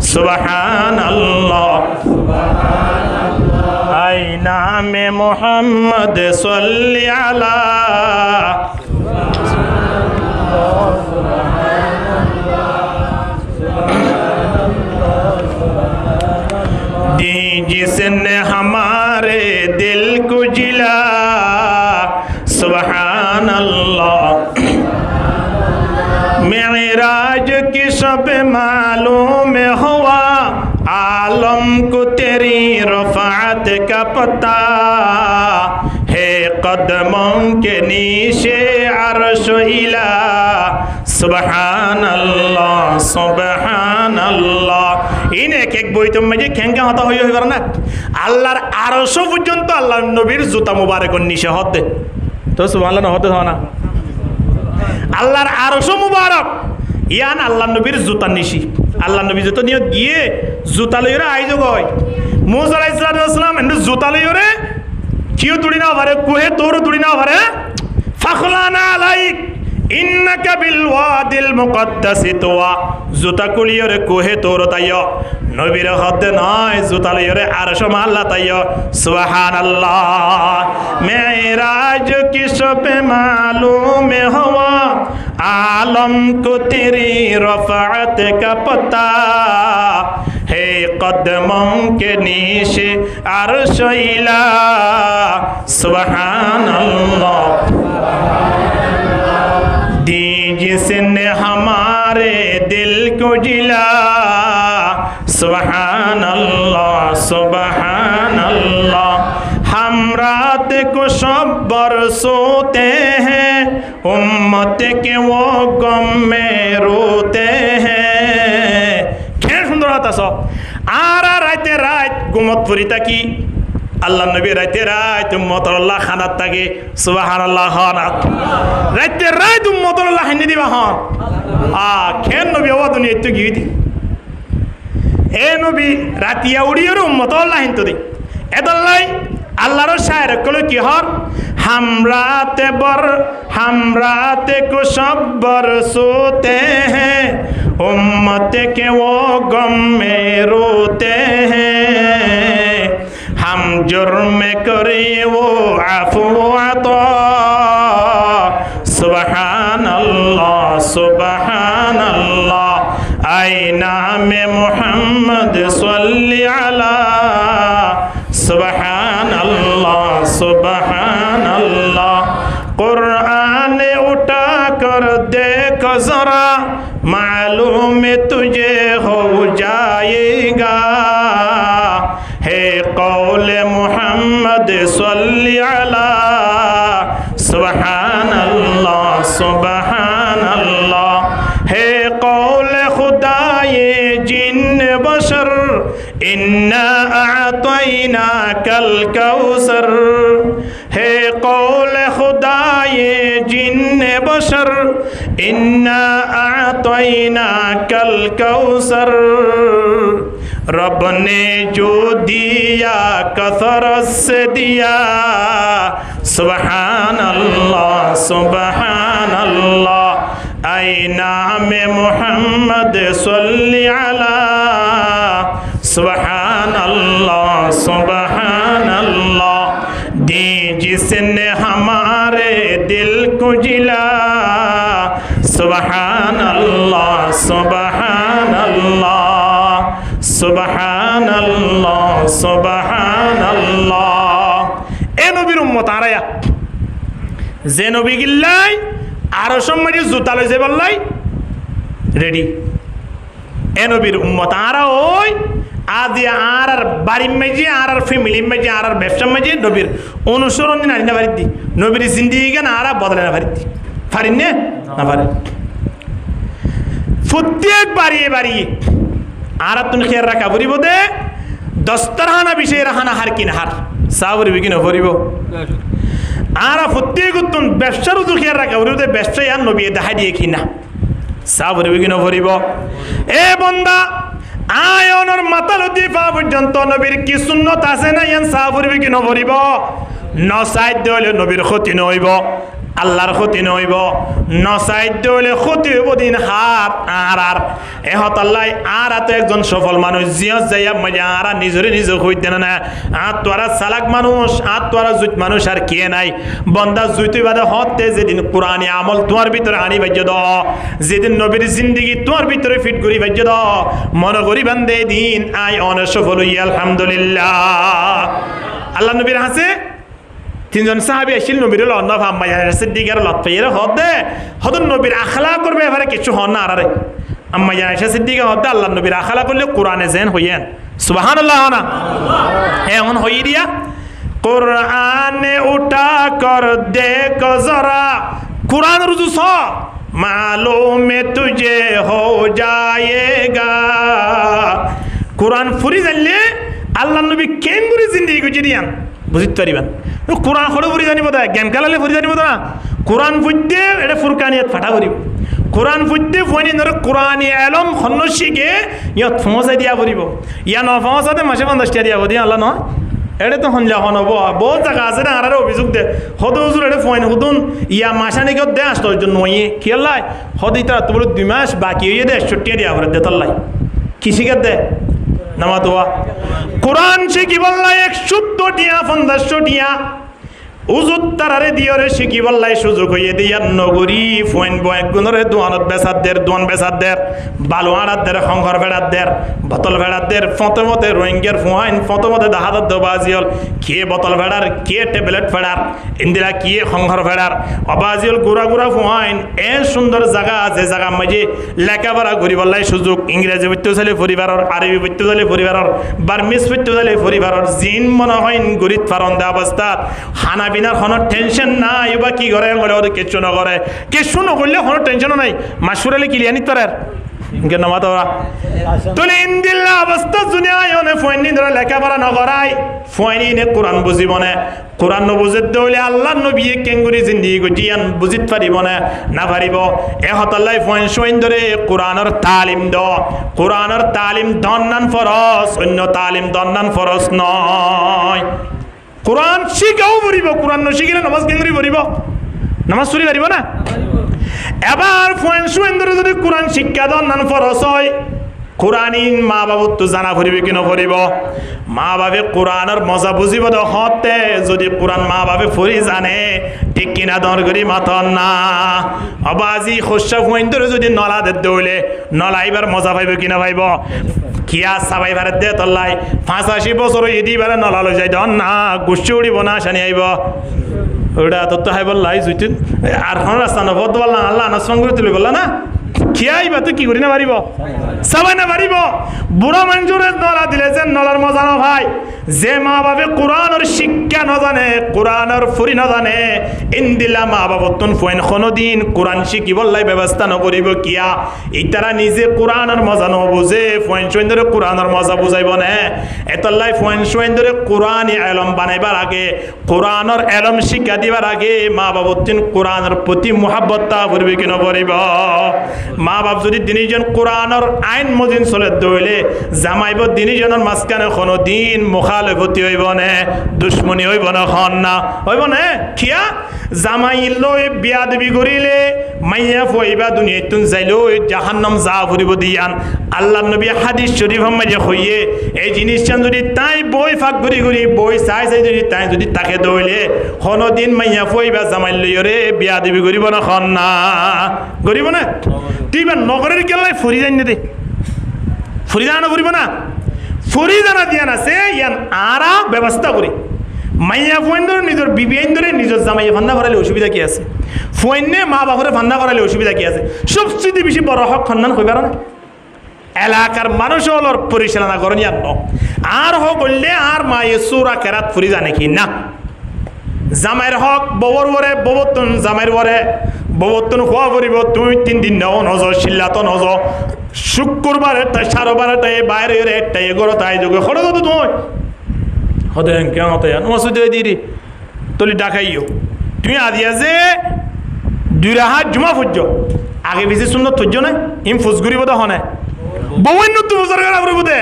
सुबहान अल्लाह आई नाम मोहम्मद सल्ली अला दी जिसने हमारे दिल को जिला सुबहान अल्लाह मेराज की सब मालूम हुआ आलम को तेरी रफ़ात का पता है कदमों के नीचे अर्श इला सुबहान अल्लाह सुबहान अल्लाह इन एक एक বই তো মাঝে খেঙ্গা হতা হই হই করে না আল্লাহর আরশ পর্যন্ত আল্লাহর নবীর জুতা মুবারকের নিচে হতে তো সুবহানাল্লাহ না হতে হয় না আল্লাহর আরশ মুবারক ইয়ান আল্লাহর নবীর জুতা নিশি আল্লাহর নবী জুতা নিয়ে গিয়ে জুতা লইরে আইজো গয় মুসা আলাইহিস সালাম এন্ড জুতা লইরে কিও তুড়ি না পারে কোহে তোর তুড়ি না পারে ফাখলানা আলাইক ইন্নাকা বিল ওয়াদিল মুকদ্দাসি তুয়া জুতা কুলিয়রে কোহে তোর তাইয় নবীর হতে নয় জুতা লইরে আরশ মাল্লা তাইয় সুবহানাল্লাহ মেরাজ কি সব মালूम हुआ आलम को तेरी रफ़ात का पता है कदमों के नीचे अर्श इला सुबहानल्लाह दी जिसने हमारे दिल को जिला सुबहानल्लाह सुबहानल्लाह हम रात को सब बरसोते हैं उम्मत के वो गम में रोते हैं क्या सुंदर आता सब आरा राते रात गुमत पुरी तकी আল্লাহ নবী রাতে রাত উম্মতুল্লাহ খানাত থাকে সুবহানাল্লাহ খানাত রাতে রাত উম্মতুল্লাহ হানি দিবা হন খেন নবী ওয়া দুনিয়া তো গিয়ে দি এ নবী রাতিয়া উড়িয়ে উম্মতুল্লাহ হিনতো দি এদল্লাই আল্লাহর শায়ের কল কি হর हम रात को सब बरसोते हैं उम्मत के वो गम में रोते हैं हम जुर्म करे वो अफ़ू अता सुबहानल्लाह सुबहानल्लाह आई नाम मोहम्मद सल्ली अला सुबहानल्लाह सुबहानल्लाह कुरान उठा कर देखो जरा मालूम तुझे हो जाएगा है कौल मोहम्मद सल्ली अला सुबहानल्लाह सुबहानल्लाह है कौल खुदा ये जिन्न बशर इन्ना आतैना कल कौसर है कौल खुदा ये जिन्न बशर इन्ना आतैना कल कौसर रब ने जो दिया कसरत से दिया सुबहानल्लाह सुबहानल्लाह आई नाम मोहम्मद सल्ली अला सुबहानल्लाह सुबहानल्लाह दी जिसने हमारे दिल को जिला सुबहानल्लाह सुबहानल्लाह सुबहानल्लाह सुबहानल्लाह ए नबीर उम्मत आराया जे नबी গিল্লাই আরো সম্মানি জুতা লইছে বললাই রেডি এ নবীর উম্মত আরা ওই আদি আর বাড়ির মাঝে আর ফ্যামিলির মাঝে আর ব্যবসার মাঝে নবীর অনুসরণ না না পারি দি নবীর জিন্দেগি না আর বদলে না পারি পারি না না পারি প্রত্যেক বাড়িয়ে আর তুমি খেয়াল রাখা পড়িব দে দস্তরখানা বিষয় রাখানা হার কিনা হার সাবরি বিকিন পড়িব আর প্রত্যেক উত্তম ব্যবসার তো খেয়াল রাখা পড়িব দে ব্যবসা আর নবী দেখা দিয়ে কিনা সাবরি বিকিন পড়িব এ বন্দা আয়নের মাথা লতি পা পর্যন্ত নবীর কি সুন্নত আছে না ইয়ান সাহ পড়বে কি নপরিব নসাইড হইলে নবীর ক্ষতি নইব আল্লাহর ক্ষতি নইব নসাইড হইলে ক্ষতি হইব দিন হাত আর এহত আল্লাহ আর এত একজন সফল মানুষ জিয়ত যাইয়া মজা আর নিজরে নিজে হইতে না আর তোরা সালাক মানুষ আর তোরা জুত মানুষ আর কে নাই বন্দা জুইতে বাদে হতে যেদিন কোরআনি আমল তোমার ভিতরে আনি বাজ্য দ যেদিন নবীর জিন্দিগি তোমার ভিতরে ফিট করি বাজ্য দ মনে করি বান্দে দিন আই অনেক সফল হই আলহামদুলিল্লাহ আল্লাহ নবীর হাসে তিনজন সাহাবী আসিল নবীর লন্ন ভাম্মা সিদ্দিকের লতফের হদে হদন নবীর আখলা করবে এবারে কিছু হন না আরে আম্মা জানা সিদ্দিকে হদে আল্লাহ নবীর আখলা করলে কোরআনে জেন হইয়েন সুবহানাল্লাহ না এমন হই দিয়া কোরআনে উঠা কর দেখো জরা কোরআন রুজু স মালুমে তুঝে হো যায়েগা কোরআন ফুরি জানলে আল্লাহ নবী কেন করে জিন্দেগি গুজি দিয়ান বুঝতে পারিবেন কোরআন খড়ে ফুরি জানিব তা গেম খেলালে ফুরি জানিব না কোরআন ফুটতে এটা ফুরকানিয়াত ফাটা করিব কোরআন ফুটতে ফোনি ধরে কোরআনি এলম খন্ন শিখে ইয়াত ফমসাই দিয়া ফুরিব ইয়া ন ফমসাতে মাসে 50 দিয়া দিয়া আল্লাহ ন এটা তো হনলা হন হব বহুত জায়গা আছে না আর অভিযোগ দে হদ হুজুর এটা ফোন হুদুন ইয়া মাসানি কেউ দে আসতো ওই জন্য নয় কি আল্লাহ হদ ইতা তো বলে 2 মাস বাকি হয়ে দে 60 দিয়া ভরে দে তাল্লাই কি শিখে দে নামা দোয়া কোরআন শিখি বললাই 100 টিয়া 500 টিয়া উজুত তারারে দিয়রে শিখি বললাই সুযোগ হইয়ে দিয়ার নগরী ফোন বয়েক গুণরে দোয়ানত বেসাদের দোয়ান বেসাদের বালু আড়াদের সংঘর ভেড়াদের বোতল ভেড়াদের ফতমতে রোহিঙ্গার ফুয়াইন ফতমতে দাহাদার দবাজিয়ল কে বোতল ভেড়ার কে ট্যাবলেট ভেড়ার ইন্দিরা কে সংঘর ভেড়ার অবাজিয়ল গুড়া গুড়া ফুয়াইন এ সুন্দর জায়গা আছে জায়গা মাঝে লেখাপড়া করি বললাই সুযোগ ইংরেজি বৈত্য চালে পরিবারের আরবি বৈত্য চালে পরিবারের বার্মিস বৈত্য চালে পরিবারের জিন মনে হয় গরিত ফারন্দা অবস্থাত হানা বিনার কোনো টেনশন নাই বা কি করে ওদের কিছু না করে কিছু না করলে কোনো টেনশনও নাই মাসুরালে কিলিয়ানি তোর কেন মাতরা তুলে ইন্দিল্লা অবস্থা দুনিয়ায় অনে ফয়নি ধরে লেখাপড়া নকরাই ফয়নি নে কোরআন বুঝিব না কোরআন নবুঝিত হলে আল্লাহ নবী কেঙ্গুরি জিন্দিগি গজিয়ান বুঝিত পারিব না পারিব এ হতাল্লাই ফয়ন সইন ধরে কোরআনের তালিম দ কোরআনের তালিম দন্নান ফরজ অন্য তালিম দন্নান ফরজ নয় কোরআন শিখাও পড়িব কোরআন নশিখিলে নামাজ কেঙ্গুরি পড়িব নামাজ চুরি পারিব না এবার ফয়েন্সুয়েন্দ্র যদি কোরআন শিক্ষা দন্নান ফরজ হয় কোরআনিন মা বাবু তো জানা পড়িবে কি নপড়িব মা বাবে কোরআনের মজা বুঝিব হতে যদি কোরআন মা বাবে ফুরি জানে ঠিক কিনা দর করি মাতন না অবাজি খোসা ফয়েন্দ্র যদি নলা দে দৌলে নলাইবার মজা পাইব কিনা পাইব কিয়া সাবাই ভারত দে তল্লাই 85 বছর ইদি বারে নলা লই যাই দন না গুষ্টি উড়িব না শানি আইব ওটা তো হাই বললাই জুইতে আর কোন রাস্তা না বদ বললা আল্লাহ না সঙ্গ তুলে বললা না খিয়াই বা তুই কি করি না পারিব সবাই না পারিব বুড়া মানুষের নলা দিলে যে নলার মজা না ভাই যে মা বাবা কোরআনের শিক্ষা না জানে কোরআনের ফুরি না জানে ইন্দিলা মা বাবা তুন ফোন কোনদিন কোরআন শিখি বললাই ব্যবস্থা না করিব কিয়া ইতারা নিজে কোরআনের মজা না বুঝে ফোন শোন ধরে কোরআনের মজা বুঝাইব না এতলাই ফোন শোন ধরে কোরআন ইলম বানাইবার আগে কোরআনের ইলম শিক্ষা দিবার আগে মা বাবা তুন কোরআনের প্রতি মুহাব্বতটা করবে কি না করিব মা বাপ যদি দিনজন কোরআনের আইন মজিন চলে দইলে জামাইব দিনজনের মাঝখানে কোনো দিন মুখালেফতি হইব না দুশ্মনী হইব না খন না হইব না কিয়া জামাই লই বিয়া দেবী করিলে মাইয়া ফইবা দুনিয়াতুন যাইলো জাহান্নাম যা ফুরিব দিয়ান আল্লাহ নবী হাদিস শরীফ মাঝে হইয়ে এই জিনিসটা যদি তাই বই ফাঁক ঘুরি ঘুরি বই চাই চাই যদি তাই যদি তাকে দইলে কোনো দিন মাইয়া ফইবা জামাই লইরে বিয়া দেবী করিব না খন না করিব না তুই বা নগরের গেলাই ফুরি জানি দে ফুরি জানা করিব না ফুরি জানা দিয়া না সে ইয়ান আরা ব্যবস্থা করি মাইয়া ফোন ধরে নিজের বিবিআইন ধরে নিজের জামাইয়া ফান্না করালে অসুবিধা কি আছে ফোনে মা বাপরে ফান্না করালে অসুবিধা কি আছে সবচেয়ে বেশি বড় হক খান্নান কইবার না এলাকার মানুষ হলোর পরিচালনা করেন আর হক করলে আর মায়ে সুরা কেরাত ফুরি জানে কি না জামাইয়ের হক ববর বরে ববতন জামাইয়ের বরে ববতন খোয়া পড়িব তুই 3 দিন নাও নজ শিল্লাত নজ শুক্রবার একটা সারবার একটা বাইরে একটা এগোরো তাই যোগে খড় কত তুই হতে কেন হতে নমস্তে দিদি তলি ডাকাইও তুমি আদিয়া যে 2 রাহাত জুমা ফুজ আগে বেশি সুন্দর থজ্য না ইম ফুজগুড়ি বোধ হনে বউন্য তো বছর করা পড়ব দে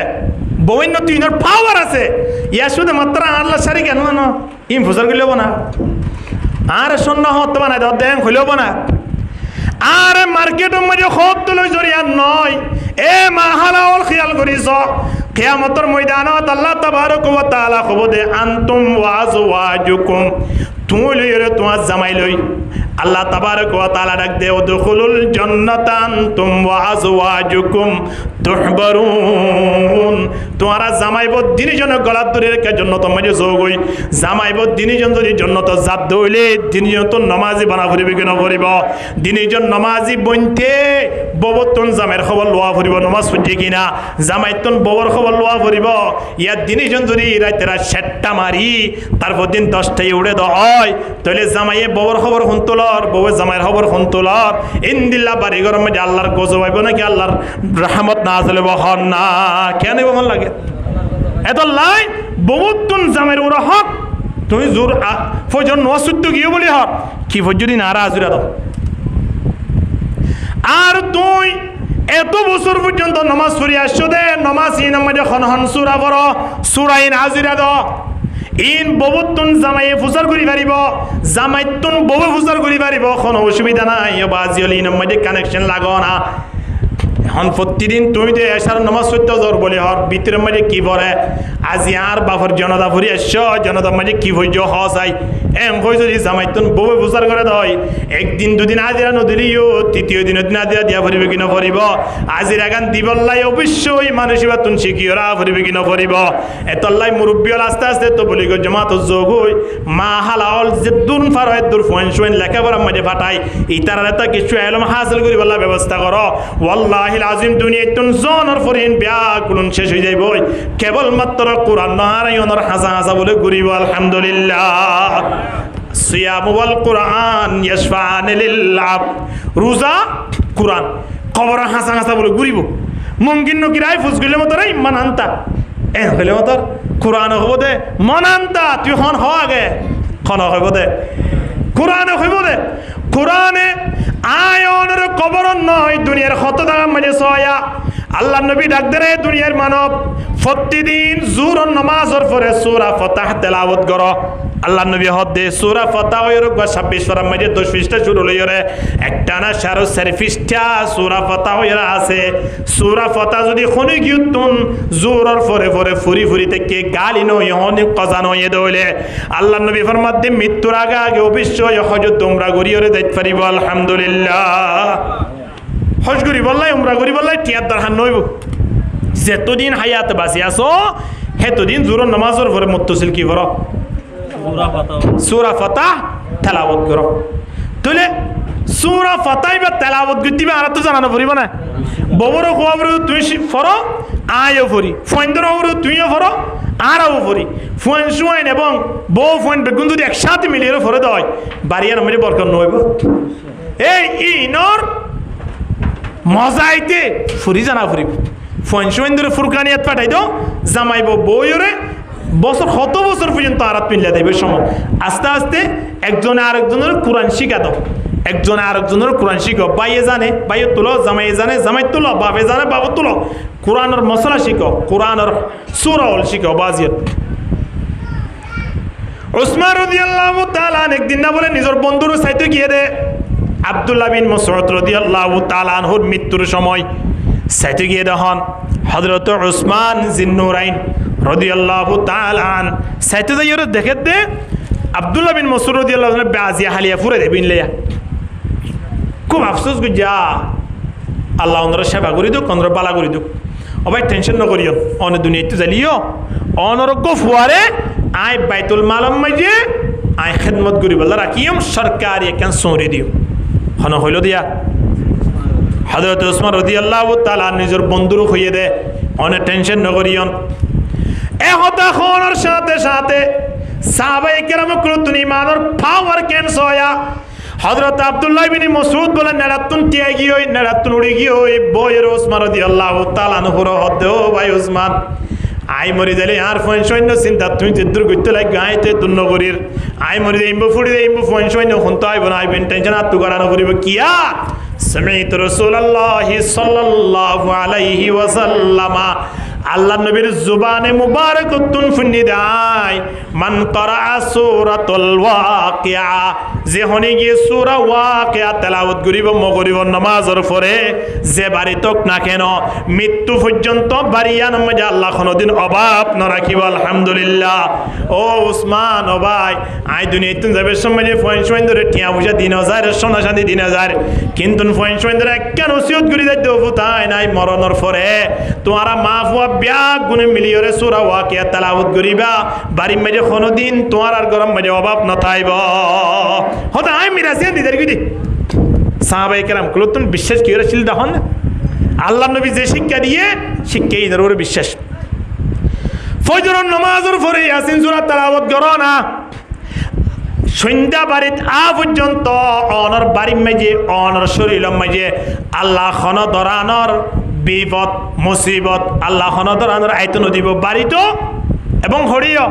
বউন্য তুই ইনার পাওয়ার আছে ইয়া শুধু মাত্র আল্লাহ সারি কেন না ইম ফুসার করলেও না আর শূন্য হতে বানাই দাও দেন হইলেও না আর মার্কেটের মধ্যে হত লই জরিয়া নয় এ মাহালাল খেয়াল করিস কিয়ামতের ময়দানত আল্লাহ তাবারক ওয়া তাআলা কবদে আনতুম ওয়া আজওয়াজুকুম তুমি লইরে তোমার জামাই লই আল্লাহ তাবারক ওয়া তাআলা ডাক দে উদখুলুল জান্নাতা আনতুম ওয়া আজওয়াজুকুম তুহবারুন তোমারা জামাইব দিনই জন গলাত ধরে রেখে জন্নত মাঝে যোগ হই জামাইব দিনই জন যদি জন্নত জাত দইলে দিনই জন তো নমাজি বানা ফুরিবে কেন ফুরিব দিনই জন নমাজি বনতে ববতন জামের খবর লোয়া ফুরিব নমাজ পড়ছে কিনা জামাইতন ববর খবর লোয়া ফুরিব ইয়া দিনই জন যদি রাতেরা সেটটা মারি তারপর দিন 10টায় উড়ে দেওয়া হয় তাহলে জামাইয়ে ববর খবর হন্তলর বউ জামাইয়ের খবর হন্তলর ইন্দিল্লা বাড়ি গরম মধ্যে আল্লাহর গজব হইব নাকি আল্লাহর রহমত না আসলে বহন না কেন বহন লাগে এত লাই বহুতুন জামের ওরা হক তুমি জোর ফজর নসুদ্ধ গিয়ে বলি হক কি ফজরি না আজুরা দাও আর তুই এত বছর পর্যন্ত নমাজ পড়ি আসছো দে নমাজ ইন মধ্যে খন সুরা পড় সুরা ইন হাজিরা দাও ইন বহুতুন জামাইয়ে ফুসার করি পারিব জামাইতুন বহু ফুসার করি পারিব কোনো অসুবিধা নাই বাজিয়লি ইন মধ্যে কানেকশন লাগো না এখন প্রতিদিন তুমি তো এসার নমাজ পড়তে জোর বলি হর ভিতরের মাঝে কি পড়ে আজি আর বাপর জনতা ফুরি এসছ জনতার মাঝে কি হইজ হসাই এম হই যদি জামাইতুন বউ প্রচার করে দয় একদিন দুদিন আজিরা নদিলিও তৃতীয় দিনের দিন আজিরা দিয়া ফুরিবে কিনা ফুরিব আজিরা গান দিবল্লাই অবশ্যই মানুষই বা তুন শিখিওরা ফুরিবে কিনা ফুরিব এতল্লাই মুরব্বীল আস্তে আস্তে তো বলি গো জমাত যোগ হই মা হালাল যে দুন ফার হয় দূর ফোন শোয়েন লেখাপড়ার মাঝে ফাটাই ইতারা এটা কিছু এলম হাসিল করি বলা ব্যবস্থা করো ওয়াল্লাহি আজিম দুনিয়া তুন জনের ফরিন ব্যাকুলন শেষ হয়ে যাইব কেবলমাত্র কোরআন নারায়ণের হাসা হাসা বলে ঘুরিব আলহামদুলিল্লাহ সিয়াম ওয়াল কোরআন ইয়াশফাআন লিল আবদ রোজা কোরআন কবর হাসা হাসা বলে ঘুরিব মুমকিন নকিরাই ফুসগুলে মতরাই মানান্তা এ হলে মতর কোরআন হব দে মানান্তা তুই হন হ আগে খন হইব দে কোরআন হইব দে কোরআনে আয়নের কবর নয় দুনিয়ার কত দাম মানে সয়া আল্লাহ নবী ডাক দেরে দুনিয়ার মানব প্রতিদিন জোর নামাজের পরে সূরা ফাতাহ তেলাওয়াত করো আল্লাহ নবী হদে সূরা ফাতাহ এর 26 পারা মধ্যে 10 পৃষ্ঠা শুরু লইরে একটা না 4 পৃষ্ঠা সূরা ফাতাহ এর আছে সূরা ফাতাহ যদি খনি গিয়তুন জোরর পরে পরে ফুরি ফুরি থেকে গালি নয় অনেক কজা নয় দইলে আল্লাহ নবী ফরমাত দে মৃত্যুর আগে আগে অবশ্যই হজ তোমরা গরিয়রে যাইতে পারিব আলহামদুলিল্লাহ হজ করি বললাই উমরা করি বললাই টিয়ার দরকার নইব যেতদিন হায়াত বাঁচি আছো সেতদিন জোর নামাজের পরে মুত্তসিল কি করো সূরা ফাতাহ তেলাওয়াত করো তাহলে সূরা ফাতাহ বা তেলাওয়াত করতে আর তো জানানো পড়িব না ববর খবর তুই ফরো আয়ও ফরি ফয়েন্দর খবর তুইও ফরো আরও ফরি ফোন শুয়াইন এবং বউ ফোন বেগুন যদি একসাথে মিলিয়ে ফরে দেয় বাড়িয়ার মধ্যে বরকত নইব এই ইনর মজাইতে ফুরি জানা ফুরিব ফোন শুয়াইন ধরে ফুরকানিয়াত পাঠাই দাও জামাইব বউরে বছর কত বছর পর্যন্ত আরাত পিনলে দেবে সময় আস্তে আস্তে একজনে আরেকজনের কোরআন শিখা দাও একজনে আরেকজনের কোরআন শিখো বাইয়ে জানে বাইয়ে তুলো জামাইয়ে জানে জামাই তুলো বাপে জানে বাবু তুলো কোরআনের মশলা শিখো কোরআনের সূরাউল শিখো বাজিয়ত উসমান রাদিয়াল্লাহু তাআলা একদিন না বলে নিজের বন্ধুর সাথে গিয়ে দে আব্দুল্লাহ বিন মাসউদ রাদিয়াল্লাহু তাআলা আনহুর মৃত্যুর সময় সাথে গিয়ে দেখুন হযরত উসমান জিন্নুরাইন রাদিয়াল্লাহু তাআলা আন সাথে যাইরে দেখে দে আব্দুল্লাহ বিন মাসউদ রাদিয়াল্লাহু তাআলা বাজিয়া হালিয়া ফুরে দেবিন লিয়া খুব আফসোস গুজা আল্লাহ ওনার সেবা করি দুক ওনার বালা করি দুক ও ভাই টেনশন ন করিও অন দুনিয়াতে জ্বালিও অনরজ্ঞ ফুয়ারে আই বাইতুল মালম মাঝে আই খেদমত করি বলা রাখিম সরকারি একখান সৌরি দিও হন হইল দিয়া হযরত উসমান রাদিয়াল্লাহু তাআলা নিজের বন্ধুর হইয়ে দে অনেক টেনশন ন করিও এ হতা খোনার সাথে সাথে সাহাবায়ে কেরাম কুলতুন ইমানের পাওয়ার কেন সোয়া হযরত আব্দুল্লাহ বিন মাসউদ বলেন নারাতুন টিয়া গিয়ে নারাতুন উড়ে গিয়ে বয়ের উসমান রাদিয়াল্লাহু তাআলা নহর হদে ও ভাই উসমান আই মরি দিলে আর ফোন সৈন্য চিন্তা তুই যেদূর করতে লাগ গাইতে তুন্ন করির আই মরি দে ইম্বু ফুড়ি দে ইম্বু ফোন সৈন্য হন্ত আইব না আইবেন টেনশন আর তু করানো করিব কিয়া সামি'তু রাসূলুল্লাহি সাল্লাল্লাহু আলাইহি ওয়াসাল্লাম আল্লাহ নবীর জুবানে মুবারাকাতুন ফুন্নি দেয় মান ক্বারাআ সূরাতুল ওয়াকিয়া যে হনে গিয়ে সূরা ওয়াকিয়া তেলাওয়াত করিব মগরিব নামাজের পরে যে বাড়ি তক না কেন মৃত্যু পর্যন্ত বাড়িয়ান মধ্যে আল্লাহ কোনদিন অভাব না রাখিব আলহামদুলিল্লাহ। ও উসমান ও ভাই আই দুনিয়াতে যাবে সময় পয়েন্ট পয়েন্ট ধরে টিয়া পয়সা 3000 সোনা চাঁদি 3000 কিন্তু পয়েন্ট পয়েন্ট ধরে কেন ওসিয়ত করি যাইতে তাই নাই মরণের পরে তোমারা মা ফুয়া ব্যাগ গুনে মিলিয়রে সূরা ওয়াকিয়া তেলাওয়াত করিবা বাড়ি মধ্যে কোনদিন তোমার আর গরম মধ্যে অভাব না থাইব হতে আই মিরাসিয়া দিদার গিদি সাহাবায়ে কেরাম কুলতুন বিশ্বাস কি করেছিল তখন আল্লাহ নবী যে শিক্ষা দিয়ে শিক্ষা এর উপরে বিশ্বাস। ফজরের নামাজের পরে ইয়াসিন সূরা তেলাওয়াত করো না সন্ধ্যা বাড়িত পর্যন্ত অনর বাড়ির মাঝে অনর শরীরের মাঝে আল্লাহ খন ধরানোর বিপদ মুসিবত আল্লাহ খন ধরানোর আয়তন দিব বাড়িত এবং হরিয়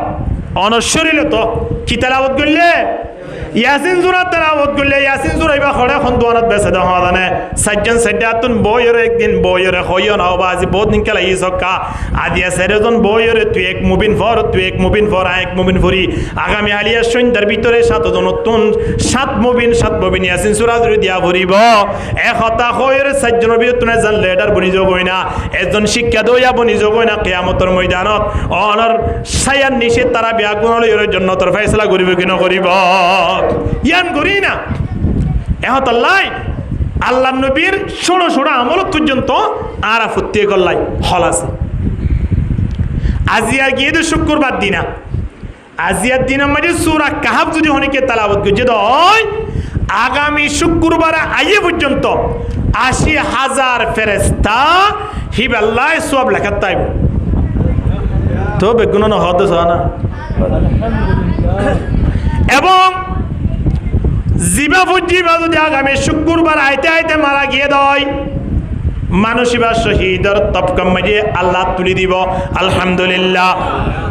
অনর শরীরে তো কি তেলাওয়াত করলে ইয়াসিন সূরা তেলাওয়াত করলে ইয়াসিন সূরা ইবা খড়ে খন দোয়ানত বেসে দাও হাদানে সাজ্জান সাজ্জাতুন বয়রে একদিন বয়রে হইও না বাজি বহুত নিকলা ই সক্কা আদিয়া সেরেজন বয়রে তুই এক মুবিন ফর তুই এক মুবিন ফর এক মুবিন ফরি আগামী হালিয়া সন্ধ্যার ভিতরে সাতজন নতুন সাত মুবিন ইয়াসিন সূরা জুড়ে দিয়া ভরিব এক হতা হইরে সাজ্জনের ভিতরে জানলে এটার বনি যোগ হই না একজন শিক্ষা দইয়া বনি যোগ হই না কিয়ামতের ময়দানত অনর সায়ান নিষেধ তারা বিয়াগুন লইর জন্য তোর ফয়সালা করিব কি না করিব ইয়ান করি না এহত আল্লাহ নবীর ষোড়ো আমল পর্যন্ত আরা ফুটিয়ে করলাই হল আছে আজিয়া গিয়ে তো শুক্রবার দিনা আজিয়ার দিনের মাঝে সূরা কাহাফ যদি অনেকে তেলাওয়াত করছে তো আগামী শুক্রবার আইয়ে পর্যন্ত ৮০,০০০ ফেরেশতা হিবাল্লাহ সওয়াব লেখাত তাইব তো বেগুন না হতে না এবং জিবা ফুজিবা যদি আগামী শুক্রবার আইতে আইতে মারা গিয়ে দেয় মানুষিবা শহীদের তপকম মাঝে আল্লাহ তুলি দিব আলহামদুলিল্লাহ।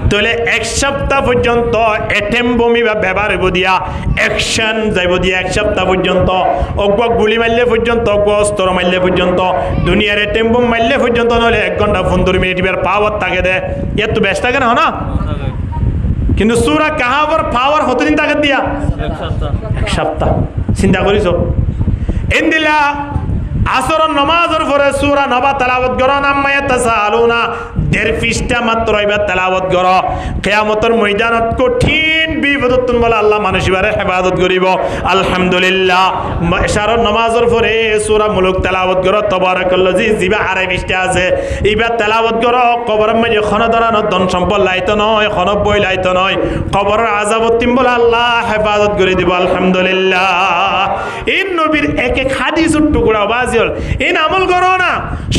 তাহলে এক সপ্তাহ পর্যন্ত এটেম বমি বা ব্যবহার হইব দিয়া অ্যাকশন যাইব দিয়া এক সপ্তাহ পর্যন্ত অজ্ঞ গুলি মারলে পর্যন্ত অজ্ঞ অস্ত্র মারলে পর্যন্ত দুনিয়ার এটেম বোম মারলে পর্যন্ত নহলে 1 ঘন্টা 15 মিনিট এর পাওয়ার থাকে দে এত ব্যস্ত থাকে না কিন্তু সূরা কাহাফের পাওয়ার কতদিন থাকে দিয়া এক সপ্তাহ চিন্তা করিস ইনদিলা আসরের নামাজের পরে সূরা নবা তেলাওয়াত করো আম্মা ইয়াতাসালুনা 1.5 পৃষ্ঠা মাত্র এবার তেলাওয়াত করো কিয়ামতের ময়দানত কঠিন বিপদত বলে আল্লাহ মানুষিবারে হেফাজত করিব আলহামদুলিল্লাহ। এশারের নামাজের পরে সূরা মুলক তেলাওয়াত করো তাবারাকাল্লাযী জিবা 2.5 পৃষ্ঠা আছে এবার তেলাওয়াত করো কবরের মাঝে খন ধরানো ধন সম্পদ লাইতো নয় খন বই লাইতো নয় কবরের আযাবত বলে আল্লাহ হেফাজত করে দিব আলহামদুলিল্লাহ। এই নবীর এক এক হাদিসের টুকরা বাজিল এই আমল করো না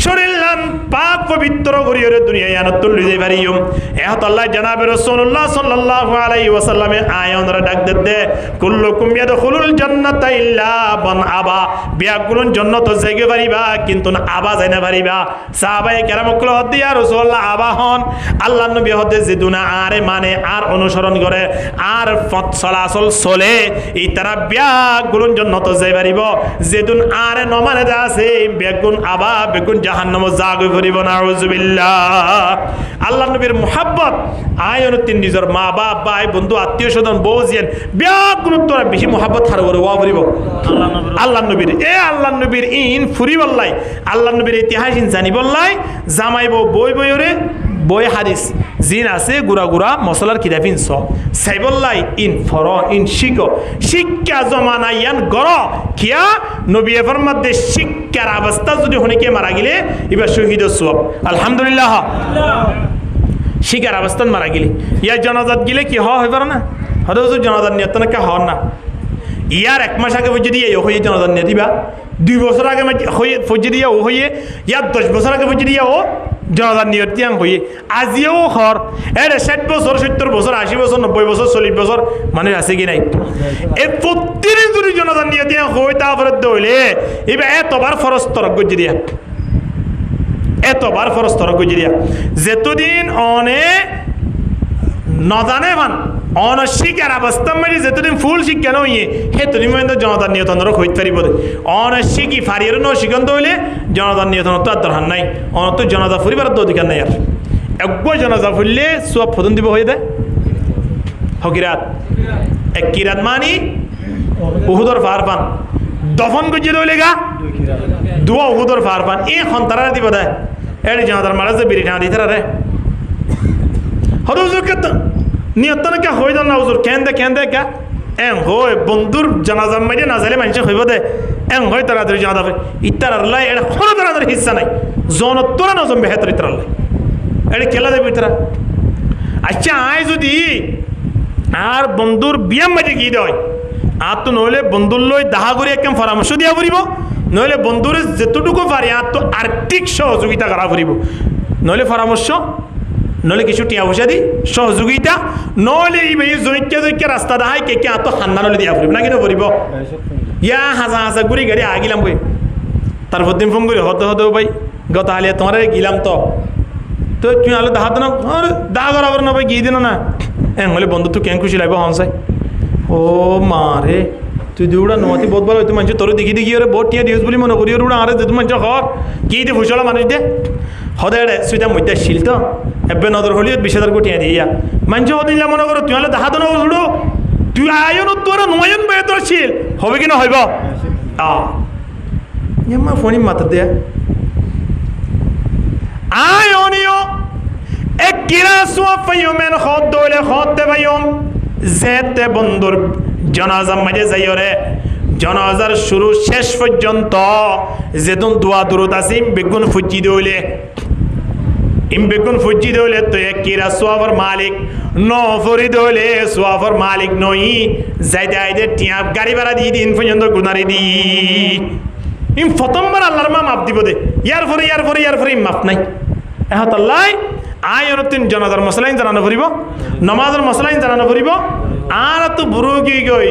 শরীর লান পাক পবিত্র করিয়ে দুনিয়ায় আনতুল লিজাই পারিয়ম এহত আল্লাহ জনাবে রাসূলুল্লাহ সাল্লাল্লাহু আলাইহি ওয়াসাল্লামে আয়ানরা ডাক দে কুল্লুকুম ইয়াদখুলুল জান্নাতা ইল্লা মান আবা বিয়াকুলুন জান্নাত যাইতে পারিবা কিন্তু না আবা যাই না পারিবা সাহাবায়ে কেরাম কল দিয়া রাসূলুল্লাহ আবা হন আল্লাহর নবী হতে জিদুনা আরে মানে আর অনুসরণ করে আর পথ চলাচল চলে এই তারা বিয়াকুলুন জান্নাত যাই পারিব যেদুন আরে নমানে দা আছে বেগুন আবা বেগুন জাহান্নাম জাগই করিব নাউযুবিল্লাহ। আল্লাহ নবীর মুহাব্বত আয়ন তিন নিজের মা বাপ ভাই বন্ধু আত্মীয় স্বজন বউজিয়ান ব্যাগুন তোরা বেশি মুহাব্বত হার করে ওয়া করিব আল্লাহ নবীর আল্লাহ নবীর ইন ফুরি বললাই আল্লাহ নবীর ইতিহাস ইন জানি বললাই জামাইব বই বইরে বই হাদিস জিন আছে গুড়া গুড়া মশলার কিতাবিন স সাইবল্লাই ইন ফর ইন শিক্ষা জমানা ইয়ান গর কিয়া নবী এর মধ্যে শিক্ষার অবস্থা যদি হনিকে মারা গেলে এবার শহীদ সওয়াব আলহামদুলিল্লাহ শিক্ষার অবস্থান মারা গেলে ইয়া জানাজাত গেলে কি হয় পারে না হয়তো জানাজাত নিয়ত না কা হন না ইয়ার 1 মাস আগে যদি এই হয়ে জানাজাত নিয়ে দিবা 2 বছর আগে হয়ে ফজি দিয়া ও হয়ে ইয়ার 10 বছর আগে ফজি দিয়া ও জনতার নিয়তিয়াং হয়ে আজিও হর এর 60 বছর 70 বছর 80 বছর 90 বছর 40 বছর মানে আছে কি নাই এ প্রত্যেকদিন যদি জনতার নিয়তিয়াং হই তারপরে দইলে এবার এতবার ফরজ তরক গজি দিয়া এতবার ফরজ তরক গজি দিয়া যেতদিন অনে নজানে মান অনশিকার অবস্থা মানে যেতদিন ফুল শিক্ষা নইয়ে সেতদিন মানে জনতার নিয়ন্ত্রণ হইতে পারিব অনশিকি ফারিয়ার নশিকন্ত হইলে জনতার নিয়ন্ত্রণ তো আর দরকার নাই অনত জনতা ফুরিবার তো অধিকার নাই আর একবার জনতা ফুরলে সব ফদন দিব হয়ে দেয় হকিরাত এক কিরাত মানি উহুদর ফার পান দফন গুজি দইলে গা দুয়া উহুদর ফার পান এই খন্তারা দিব দেয় এড়ি জনতার মারা যে বিড়ি ঠাঁ দিতে রে হতো হুজুর কে নিয়তন কে হই না হুজুর কেন দে কা এং হয় বন্ধুর জানাজা মাইরে না জালে মানুষ হইব দে এং হয় তারা ধরে জানাজা ইত্তার আল্লাহ এটা কোনো তারা হিস্সা নাই জন তোরা নজম বেহতর ইত্তার আল্লাহ এটা খেলা দেবে ইত্তারা আচ্ছা আয় যদি আর বন্ধুর বিয়াম মাঝে গিয়ে দেয় আর তো নইলে বন্ধুর লই দাহা করে একদম পরামর্শ দিয়া পড়িব নইলে বন্ধুর যেতটুকু পারে আর তো আর্থিক সহযোগিতা করা পড়িব নইলে পরামর্শ নইলে কিছু টিয়া পয়সা দি সহযোগিতা নইলে এই ভাই জৈক্য রাস্তা দাহাই কে কে আত খান্না নইলে দিয়া পড়িব না কেন পড়িব ইয়া হাসা ঘুরি গাড়ি আগিলাম বই তারপর দিন ফোন করি হতে ভাই গত হালিয়া তোমার গিলাম তো তুই আলো দাহা তো না দাহা করাবার না ভাই গিয়ে দিন না হলে বন্ধু তুই কেন খুশি লাগবে হন চাই ও মা রে তুই দুটা নমাতি বহুত ভালো হয়তো মানুষ তোর দেখি ওরে বহুত টিয়া দিস বলি মনে করি ওরা আরে যে মানুষ হর কি দিয়ে ফুসলা মানুষ দে হদে সুইটা মধ্যে শিল তো এবে নজর হলিও 20,000 কোটি দিয়া মানুষ হদিন মনে করো তুই হলে দেখা তো না উড়ো তুই আয়ন তোর নয়ন বেয়ে তোর শিল হবে কি না হইব মা ফোনই মাথা দেয়া আয়নিও এক কিরা সোয়া ফাইমেন খদ দইলে খদ দে ভাইম যেতে বন্ধুর জানাজা মাঝে যাইও রে জানাজার শুরু শেষ পর্যন্ত যেদিন দোয়া দুরুদ আছে বেগুন ফুজি দইলে বেগুন ফুজি দইলে তো এক কিরা সোয়াফর মালিক ন ফরি দইলে সোয়াফর মালিক নই যাইতে আইতে টিয়া গাড়ি ভাড়া দিয়ে দিন পর্যন্ত গুনারি দি প্রথমবার আল্লাহর মা মাপ দিব দে ইয়ার ফরে মাপ নাই এহত আল্লাহ আয়নতিন জনাজার মশলাইন জানানো ফুরিব নমাজের মশলাইন জানানো ফুরিব আর তো বুড়ো গই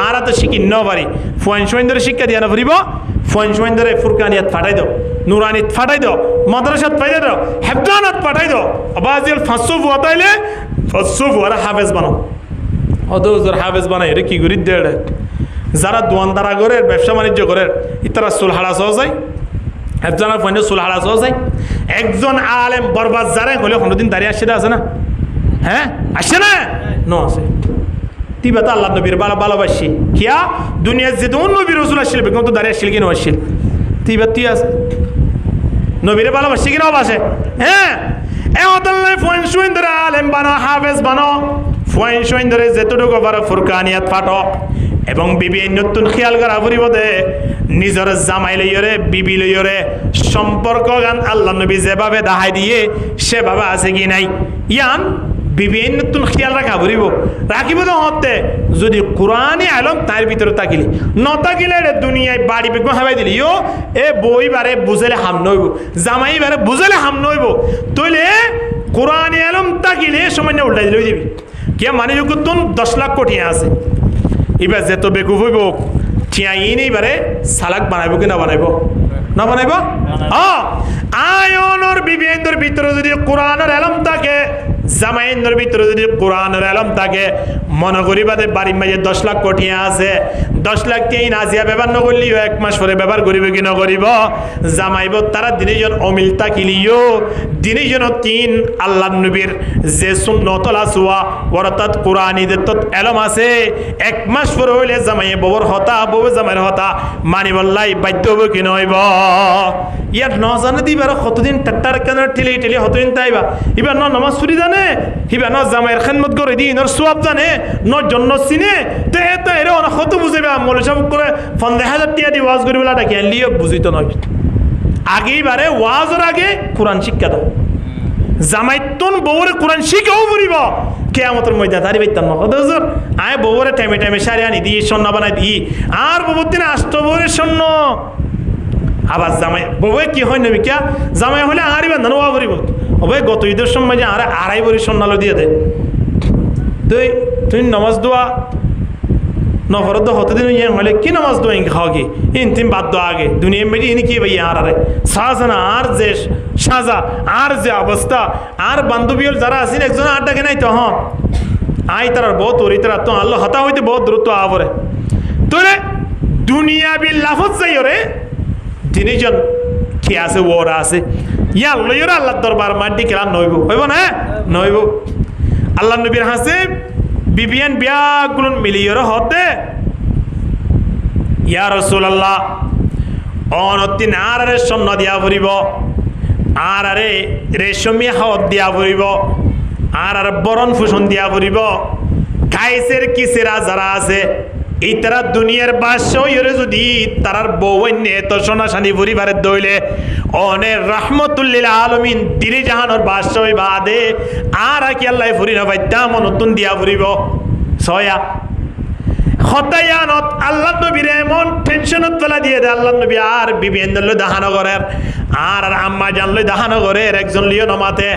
আর তো শিখি ন পারি ফোন ধরে শিক্ষা দিয়া না ফুরিব ফোন ধরে ফুরকানিয়াত ফাটাই দাও নুরানিত ফাটাই দাও মাদ্রাসাত ফাটাই দাও হেফজানাত ফাটাই দাও আবাজিল ফাঁসো ফুয়াতাইলে ফাঁসো ফুয়ারা হাফেজ বানাও অত হাফেজ বানাই এটা কি করি দে যারা দোয়ানদারা করে ব্যবসা বাণিজ্য করে ইতারা সুলহাড়া সহ যায় একজনের ফোনে সুলহাড়া সহ যায় একজন আলেম বরবাদ যারে হলে কোনোদিন দাঁড়িয়ে আসছে আছে না হ্যাঁ আসছে না ন আছে তিবা তো আল্লাহ নবীর ভালোবাসি কিয়া দুনিয়ার যে কোন নবীর রসুল আসছিল বেগম তো দাঁড়িয়ে আসছিল কিনা আসছিল তিবা তুই আছে নবীরে ভালোবাসি কিনা বাসে হ্যাঁ ফোন শুইন ধরে আলেম বানো হাফেজ বানো ফোন শুইন ধরে যেতটুকু পারো ফুরকানিয়াত ফাটো এবং বিবি নতুন খেয়াল করা পরিবদে নিজের জামাই লইরে বিবি লইরে সম্পর্ক গান আল্লাহ নবী যেভাবে দাহাই দিয়ে সেভাবে আছে কি নাই ইয়ান বিবি নতুন খেয়াল রাখা পড়িব রাখিব তো হতে যদি কোরআনে আলম তার ভিতরে তাকিলি নতাকিলে দুনিয়ায় বাড়ি বেগম হাবাই দিলি ও এ বই বারে বুঝালে হাম নইব জামাই বারে বুঝালে হাম নইব তইলে কোরআনে আলম তাকিলে সময় না উল্টাই দিলে দিবি কিয়া মানে যখন 10 লাখ কোটি আছে এবার যেত বেকুফ হইব চিয়াই নেইবারে সালাক বানাইব কি না বানাইব না বানাইব আয়নর বিবেন্দর ভিতরে যদি কোরআনের আলম থাকে জামাইন্দর ভিতরে যদি কোরআনের আলম থাকে মনে করি বাদে বাড়ির মাঝে 10 লাখ কোটি আছে 10 লাখ কে নাজিয়া ব্যবহার নকরলিও 1 মাস পরে ব্যবহার করিব কি না করিব জামাইব তারা দিনেজন অমিল তাকিলিও দিনেজন 3 আল্লাহ নবীর যে সুন্নাতুল আসওয়া অর্থাৎ কোরআনীদের তত আলম আছে 1 মাস পরে হইলে জামাইয়ে ববর হতা বউ জামাইর হতা মানি বললাই বাধ্য হইব কি না হইব ইয়ার ন জানে দিবার কতদিন টাট্টার কেন ঠেলে হতদিন তাইবা এবার ন নামাজ পড়ি জানে হিবা ন জামাইয়ের খেদমত করে দি নর সওয়াব জানে ন জন্ন চিনে তে তে এর অন কত বুঝাইবা মৌলভী সাহেব করে 50,000 টাকা দি ওয়াজ করিবলা ডাকি আনলিও বুঝিত নয় আগেই বারে ওয়াজের আগে কোরআন শিক্ষা দাও জামাইতন বউরে কোরআন শিখাও পড়িব কিয়ামতের ময়দানে দাঁড়ি বাইতাম না কত হুজুর আয় বউরে টাইমে সারি আনি দি সন্ন বানাই দি আর বউর দিনে আষ্ট বউরে সন্ন আবার জামাই বউয়ে কি হয় নবী কিয়া জামাই হলে আরই বান্ধন ওয়া পড়িব ওবে গত ঈদের সময় যে আর আড়াই বড়ি সন্ন্যালো দিয়ে দে তুই নামাজ দোয়া নফরত হতদিন ইয়ে হলে কি নামাজ দোয়া ইনকে খাওয়া কি ইনতিম বাদ দোয়া আগে দুনিয়া মেডি ইনি কি ভাই আর আরে সাজানা আর যে সাজা আর যে অবস্থা আর বান্ধবী যারা আছেন একজন আর ডাকে নাই তো হ্যাঁ আই তারার বহুত ওরি তারা তো আল্লাহ হতা হইতে বহুত দূরত্ব আবরে তোরে দুনিয়া বি লাফত যাই ওরে তিনজন কি আছে ওরা আছে ইয়া লইরা আল্লাহ দরবার মাটি খেলা নইব হইব না নইব আল্লাহ নবীর হাসে বিবিয়ান বিয়াগুলো মিলিয়র হতে ইয়া রাসূলুল্লাহ অনতিন আরে সন্ন দিয়া ভরিব আরে রেশমি হাওয়াত দিয়া ভরিব আর বরণ ফুসন দিয়া ভরিব কাইসের কিসেরা যারা আছে এই তারা দুনিয়ার বাদশাহরে যদি তারার বউন্যে তো সোনাশানি পরিবারের দইলে অনে রহমতুল্লিল আলমিন দিনে জাহানোর বাদশাহ বাদে আর কি আল্লাহ ফুরি না পাইতাম নতুন দিয়া ফুরিব ছয়া হতায়ানত আল্লাহ নবীর এমন টেনশনত ফেলা দিয়ে দেয় আল্লাহ নবী আর বিবেন্দ্র দাহানগরের আর আম্মা জানলে দাহানগরের একজন লিও নমাতে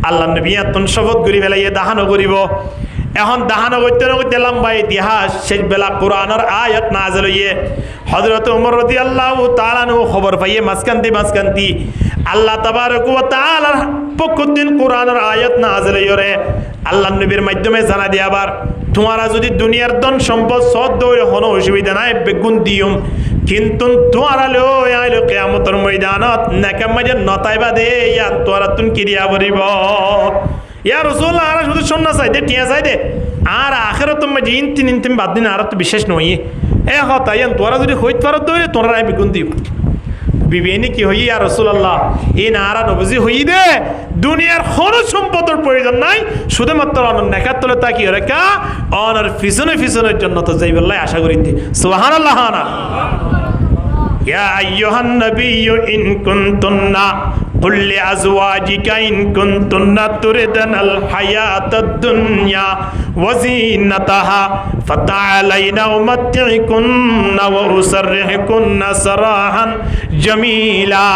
আল্লাহ নবী এত শপথ করি বেলাইয়ে দাহানো করিব এখন দাহানো করতে না করতে লম্বা ইতিহাস শেষ বেলা কোরআনের আয়াত নাযিল হইয়ে হযরত ওমর রাদিয়াল্লাহু তাআলা আনহু খবর পাইয়ে মাসকান্তি আল্লাহ তাবারক ওয়া তাআলার পক্ষ থেকে কোরআনের আয়াত নাযিল হইরে আল্লাহ নবীর মাধ্যমে জানা দিয়ে আবার তোমারা যদি দুনিয়ার ধন সম্পদ সদ দৌড়ে কোনো অসুবিধা নাই বেগুন দিয়ম কিন্তু তোমারা লো আইলো কিয়ামতের ময়দানত নাকাম মাঝে নতাইবা দে ইয়া তোরা তুন কিরিয়া বরিব ইয়া রাসূলুল্লাহ আর শুধু শুননা চাইতে টিয়া চাইতে আর আখিরাত মাঝে ইনতিন বাদ দিন আর তো বিশেষ নই এ হতায়ান তোরা যদি হইত পারো দৌড়ে তোরা আই বেগুন দিও বিবেনি কি হই ইয়া রাসূলুল্লাহ এই নারা নবজি হই দে দুনিয়ার কোনো সম্পদের প্রয়োজন নাই শুধুমাত্র অনন্য নেকাতলে তাকিয়ে রেখা অনার পিছনের জন্য তো যাইবাল্লাহ আশা করি সুবহানাল্লাহ না ইয়া আইয়ুহান নাবিয়্যু ইন কুনতুন্না قل لأزواجك إن كنتن تردن الحياة الدنيا وزينتها فتعالين أمتعكن وأسرحكن سراحا جميلا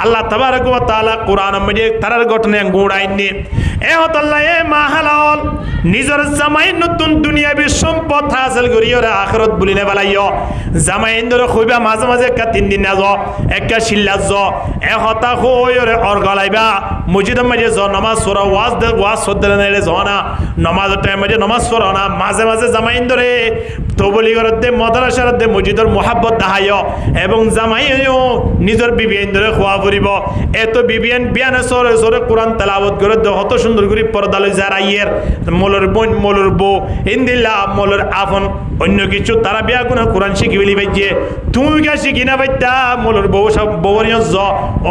আল্লাহ তাবারক ওয়া তাআলা কোরআন মধ্যে তারার ঘটনা গুড়াইনি এ হতাল্লাহ এ মাহালাল নিজের জামাই নতুন দুনিয়াবি সম্পদ হাসিল করিয়রে আখিরাত বলিনে বালাইও জামাই ইন্দরে কইবা মাঝে মাঝে একটা 3 দিন নাজ একটা শিল্লাজ এ হতা কইরে অর গলাইবা মসজিদের মধ্যে জ নামাজ পড়া ওয়াজ সদরে নেলে জনা নামাজের টাইম মধ্যে নামাজ পড়া না মাঝে মাঝে জামাই ইন্দরে তো বলি করতে মাদ্রাসার দে মসজিদের মোহাব্বত দাহাইও এবং জামাইও নিজের বিবি ইন্দরে খোয়া করিব এত বিবিয়ান বিয়ানে সরে সরে কোরআন তেলাওয়াত করে কত সুন্দর করে পর্দালে যারাইয়ের মোলর বোন মোলর বউ ইন্দিল্লা মোলর আফন অন্য কিছু তারা বিয়া গুনা কোরআন শিখি বলি ভাইজে তুই কে শিখি না ভাইতা মোলর বউ সব বউরিয় জ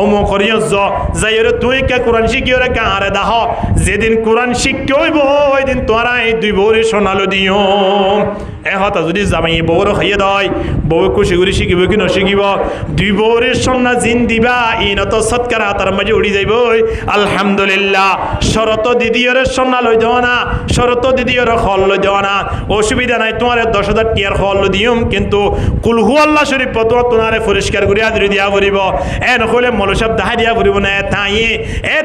অমো করিয় জ যাইরে তুই কে কোরআন শিখিও রে কারে দাহ যেদিন কোরআন শিখকে হইব ওই দিন তোরা এই দুই বউরে শোনালো দিও এ হতা যদি জামাই বউর খাইয়ে দেয় বউ খুশি করে শিখিব কি নশিখিব দুই বউরে সন্না জিন দিবা ইনত সৎকার হাতার মাঝে উড়ি যাইব আলহামদুলিল্লাহ শরত দিদিওরে সন্না লই দেওয়া না শরত দিদিওরে খল লই দেওয়া না অসুবিধা নাই তোমার 10,000 টিয়ার খল দিম কিন্তু কুল হু আল্লাহ শরীফ পতো তোমারে পরিষ্কার করিয়া দিয়া পড়িব এ নকলে মলসাব দাহাই দিয়া পড়িব না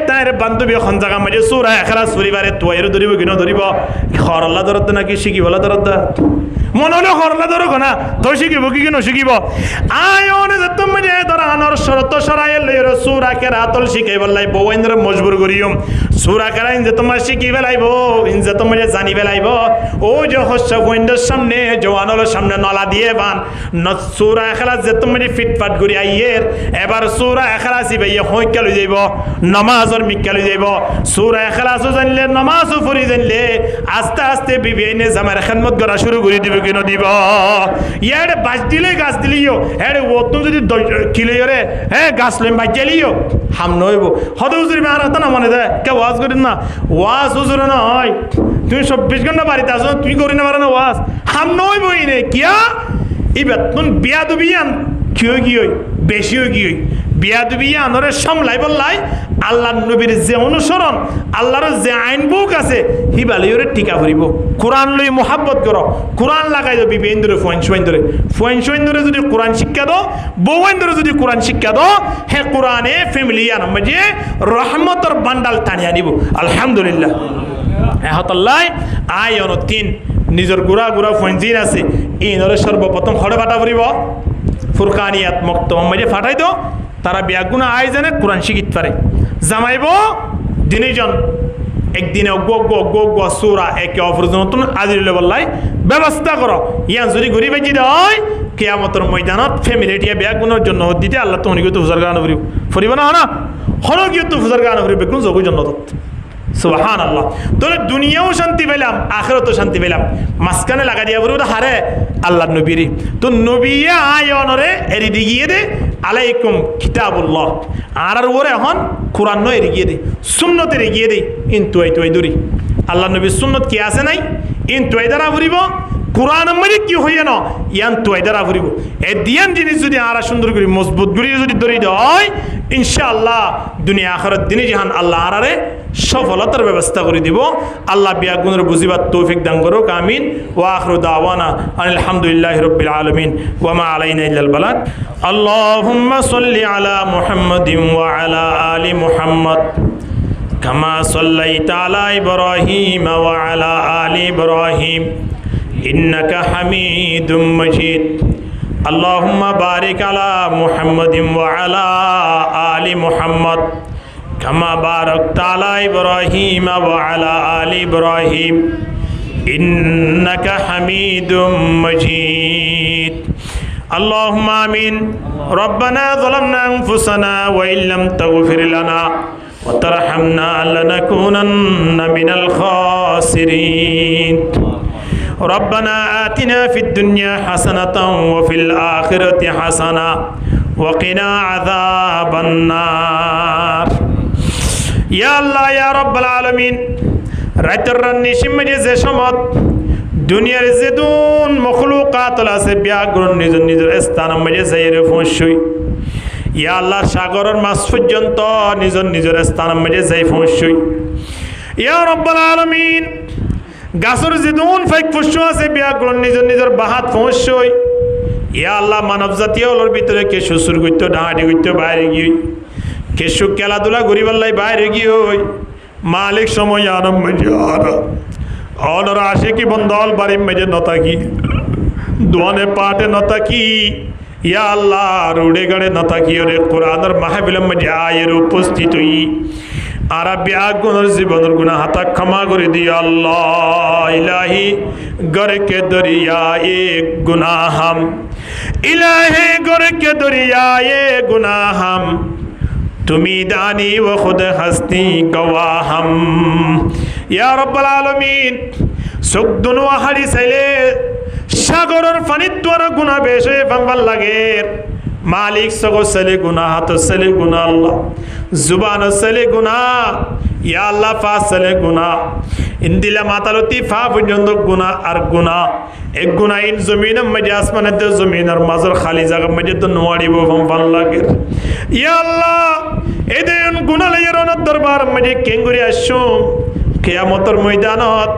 তাইর বান্ধবী এখন জায়গা মাঝে সুরা এখলাস পরিবারে তোয়ের ধরিব কিনো ধরিব খরল্লা ধরত নাকি শিখিবলা ধরত মনে হলে হরলা ধরো না তো শিখিব কি কেন শিখিব আয়নে যে তুমি ধর আনর শরত সরাইল লইর সূরা কেরাতুল শিখাই বললাই বউইন্দ্র মজবুর করিও সূরা কেরাইন যে তোমার শিখি বেলাইব ইন যে তুমি জানি বেলাইব ও যে হস্য বইন্দ্রের সামনে জওয়ানর সামনে নলা দিয়ে বান সূরা ইখলাস যে তুমি ফিটফাট করি আইয়ের এবার সূরা ইখলাসই ভাইয়া হইকা লই যাইব নামাজর মিক্কা লই যাইব সূরা ইখলাসও জানলে নামাজও পড়ি জানলে আস্তে আস্তে বিবিনে জামার খিদমত করা শুরু করে দিবে কিনো দিব ইয়ারে বাজ দিলে গাছ দিলিও এরে ওত যদি কিলেরে হ্যাঁ গাছ লই বাজলিও হাম নইব হদ হুজুর মারাত না মনে দেয় কে ওয়াজ করিন না ওয়াজ হুজুর না হয় তুমি 24 ঘন্টা বাড়িতে আসো তুমি করি না পারো না ওয়াজ হাম নইব ইনে কিয়া ইবাত তুন বিয়াদবিয়ান কিয় বেশি হই বিয়াদবিয়া আনরে সামলাই বললাই আল্লাহ নবীর যে অনুসরণ আল্লাহর যে আইন বুক আছে হিবালিওরে টিকা ভরিব কোরআন লই মোহাব্বত করো কোরআন লাগাই দো বিবেন্দ্র ফয়েন্সোইন্দরে যদি কোরআন শিক্ষা দো বউইন্দরে যদি কোরআন শিক্ষা দো হে কোরআনে ফ্যামিলি আনমে রহমতর বান্ডাল টানিয়া নিব আলহামদুলিল্লাহ এহতাল্লাহ আয়ন 3 নিজের গুড়া ফয়েন্সিন আছে ইনরে সর্বপ্রথম খড়ে বাটা ভরিব ফুরকানিয়াত মুক্ত মধ্যে ফাটাই দো তারা বিয়াগুনা আয় জানে কোরআন শিখিত পারে জামাইব দিনেজন একদিনে গো সুরা একে অপরের নতুন আজিলে বললাই ব্যবস্থা করো ইয়ান যদি ঘুরি বেজি দেয় কিয়ামতের ময়দানত ফ্যামিলিটিয়া ব্যাগুনের জন্য দিতে আল্লাহ তুমি কিন্তু ফুজার গান ফুরিব না না হলো কিন্তু ফুজার গান ফুরিবে কোন যোগ জন্য সুবহানাল্লাহ। তাহলে দুনিয়াও শান্তি পেলাম আখিরাতেও শান্তি পেলাম মাঝখানে লাগা দিয়া বলবো হারে আল্লাহ নবীর তো নবিয়া আয়নরে এরি দিগিয়ে দে আলাইকুম কিতাবুল্লাহ আর ওরে এখন কোরআন নয় এরি গিয়ে দে সুন্নত এরি গিয়ে দে কিন্তু এই তো এই দূরি আল্লাহ নবীর সুন্নত কি আছে নাই কিন্তু এই দ্বারা ফুরিব কোরআন মধ্যে কি হইয়া ন ইয়ান তো এই দ্বারা ফুরিব এই দিয়ান জিনিস যদি আরা সুন্দর করে মজবুত করে যদি ধরে দেয় ইনশাআল্লাহ দুনিয়া আখিরাত দিনে জাহান আল্লাহ আরারে সফলতার ব্যবস্থা করে দিব আল্লাহ বিয়া গুণের বুঝিবার তৌফিক দান করুক আমিন ওয়া আখিরু দাওয়ানা আলহামদুলিল্লাহি রাব্বিল আলামিন ওয়া মা আলাইনা ইল্লাল বালাগ আল্লাহুম্মা সাল্লি আলা মুহাম্মাদিন ওয়া আলা আলি মুহাম্মাদ কামা সাল্লাইতা আলা ইব্রাহিম ওয়া আলা আলি ইব্রাহিম ইন্নাকা হামিদুম মাজিদ আল্লাহুম্মা বারিক আলা মুহাম্মাদিন ওয়া আলা আলি মুহাম্মাদ كما باركت على إبراهيم وعلى آل إبراهيم إنك حميد مجيد اللهم آمين ربنا ظلمنا أنفسنا وإن لم تغفر لنا وترحمنا لنكونن من الخاسرين ربنا آتنا في الدنيا حسنة وفي الآخرة حسنة وقنا عذاب النار ইয়া আল্লাহ ইয়া রাব্বাল আলামিন রাতের রান্নি সিমে যে সমত দুনিয়ার যে দুন মখলুকাত আছে ব্যাগ্রণ নিজ নিজের স্থান মধ্যে যাইরে পৌঁছই ইয়া আল্লাহ সাগরের মাছ পর্যন্ত নিজ নিজের স্থান মধ্যে যাই পৌঁছই ইয়া রাব্বাল আলামিন গাছর যে দুন ফাইক পশু আছে ব্যাগ্রণ নিজ নিজের বাহাত পৌঁছই ইয়া আল্লাহ মানব জাতীয়র ভিতরে কে সুসুর কইতো ডাহাডি কইতো বাইরে গিয়ে কেশু খেলাধুলা গরিবাল্লাই বাইরে গিয়ে ওই মালিক সময় আনম মেজে অনর আসে কি বন্ধল বাড়ি মেজে নতাকি দোয়ানে পাটে নতাকি ইয়া আল্লাহ রুড়ে গড়ে নতাকি ওরে কোরআনের মাহফিলের মধ্যে আয়ের উপস্থিত হই আর ব্যাগুনের জীবনের গুনাহ হাতা ক্ষমা করে দিও আল্লাহ ইলাহি গরে কে দরিয়া এ গুনাহাম ইলাহি গরে কে দরিয়া এ গুনাহাম তুমি দানি ও খুদ হস্তি গওয়াহম ইয়া রাব্বাল আলামিন সুকদুন ওয়াহারি সাইলে সাগরের পানির তোরা গুনাহ বেশে ফাঙ্গাল লাগে মালিক সগো সালে গুনাহ হাত সালে গুনাহ আল্লাহ জুবান সালে গুনাহ ইয়া আল্লাহ ফা সালে গুনাহ ইন্দিলা মাতালতি ফা পর্যন্ত গুনাহ আর গুনাহ এক গুনাহ ইন জমিনের মধ্যে আসমানের দে জমিনের মাঝর খালি জায়গা মধ্যে তো নোয়াড়িব ফাঙ্গাল লাগে ইয়া আল্লাহ এদেন গুনাহ লাইয়ের দরবার মধ্যে কেঙ্গুরি আসছো কিয়ামতের ময়দানত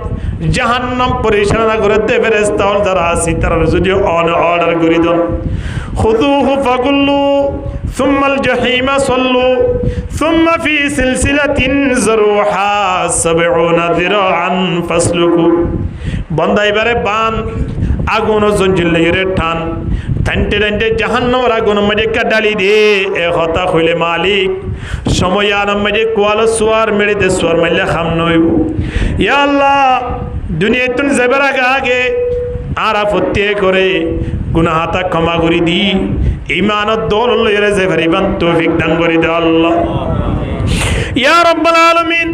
জাহান্নাম পরিচালনা করতে ফেরেশতা যারা আছে তারা যদি অর্ডার করে দেন খুযুহু ফাকুল্লু সুম্মাল জাহিমা সাল্লু সুম্মা ফি সিলসিলাতিন যরুহা 70 যিরাআন ফাসলুকু বান্দা এবারে বান আগুন জঞ্জিলের টান টানতে টানতে জাহান্নামের আগুনের মধ্যে কাডালি দে এ কথা কইলে মালিক সময় আনম মধ্যে কোয়াল সুয়ার মেরে দে সুয়ার মাইলে খাম নইব ইয়া আল্লাহ দুনিয়াতুন যাবার আগে আরা ফতে করে গুনাহ হাতা ক্ষমা করে দি ঈমানত দৌল লইরে যে ভারিবান তৌফিক দান করে দে আল্লাহ ইয়া রাব্বাল আলামিন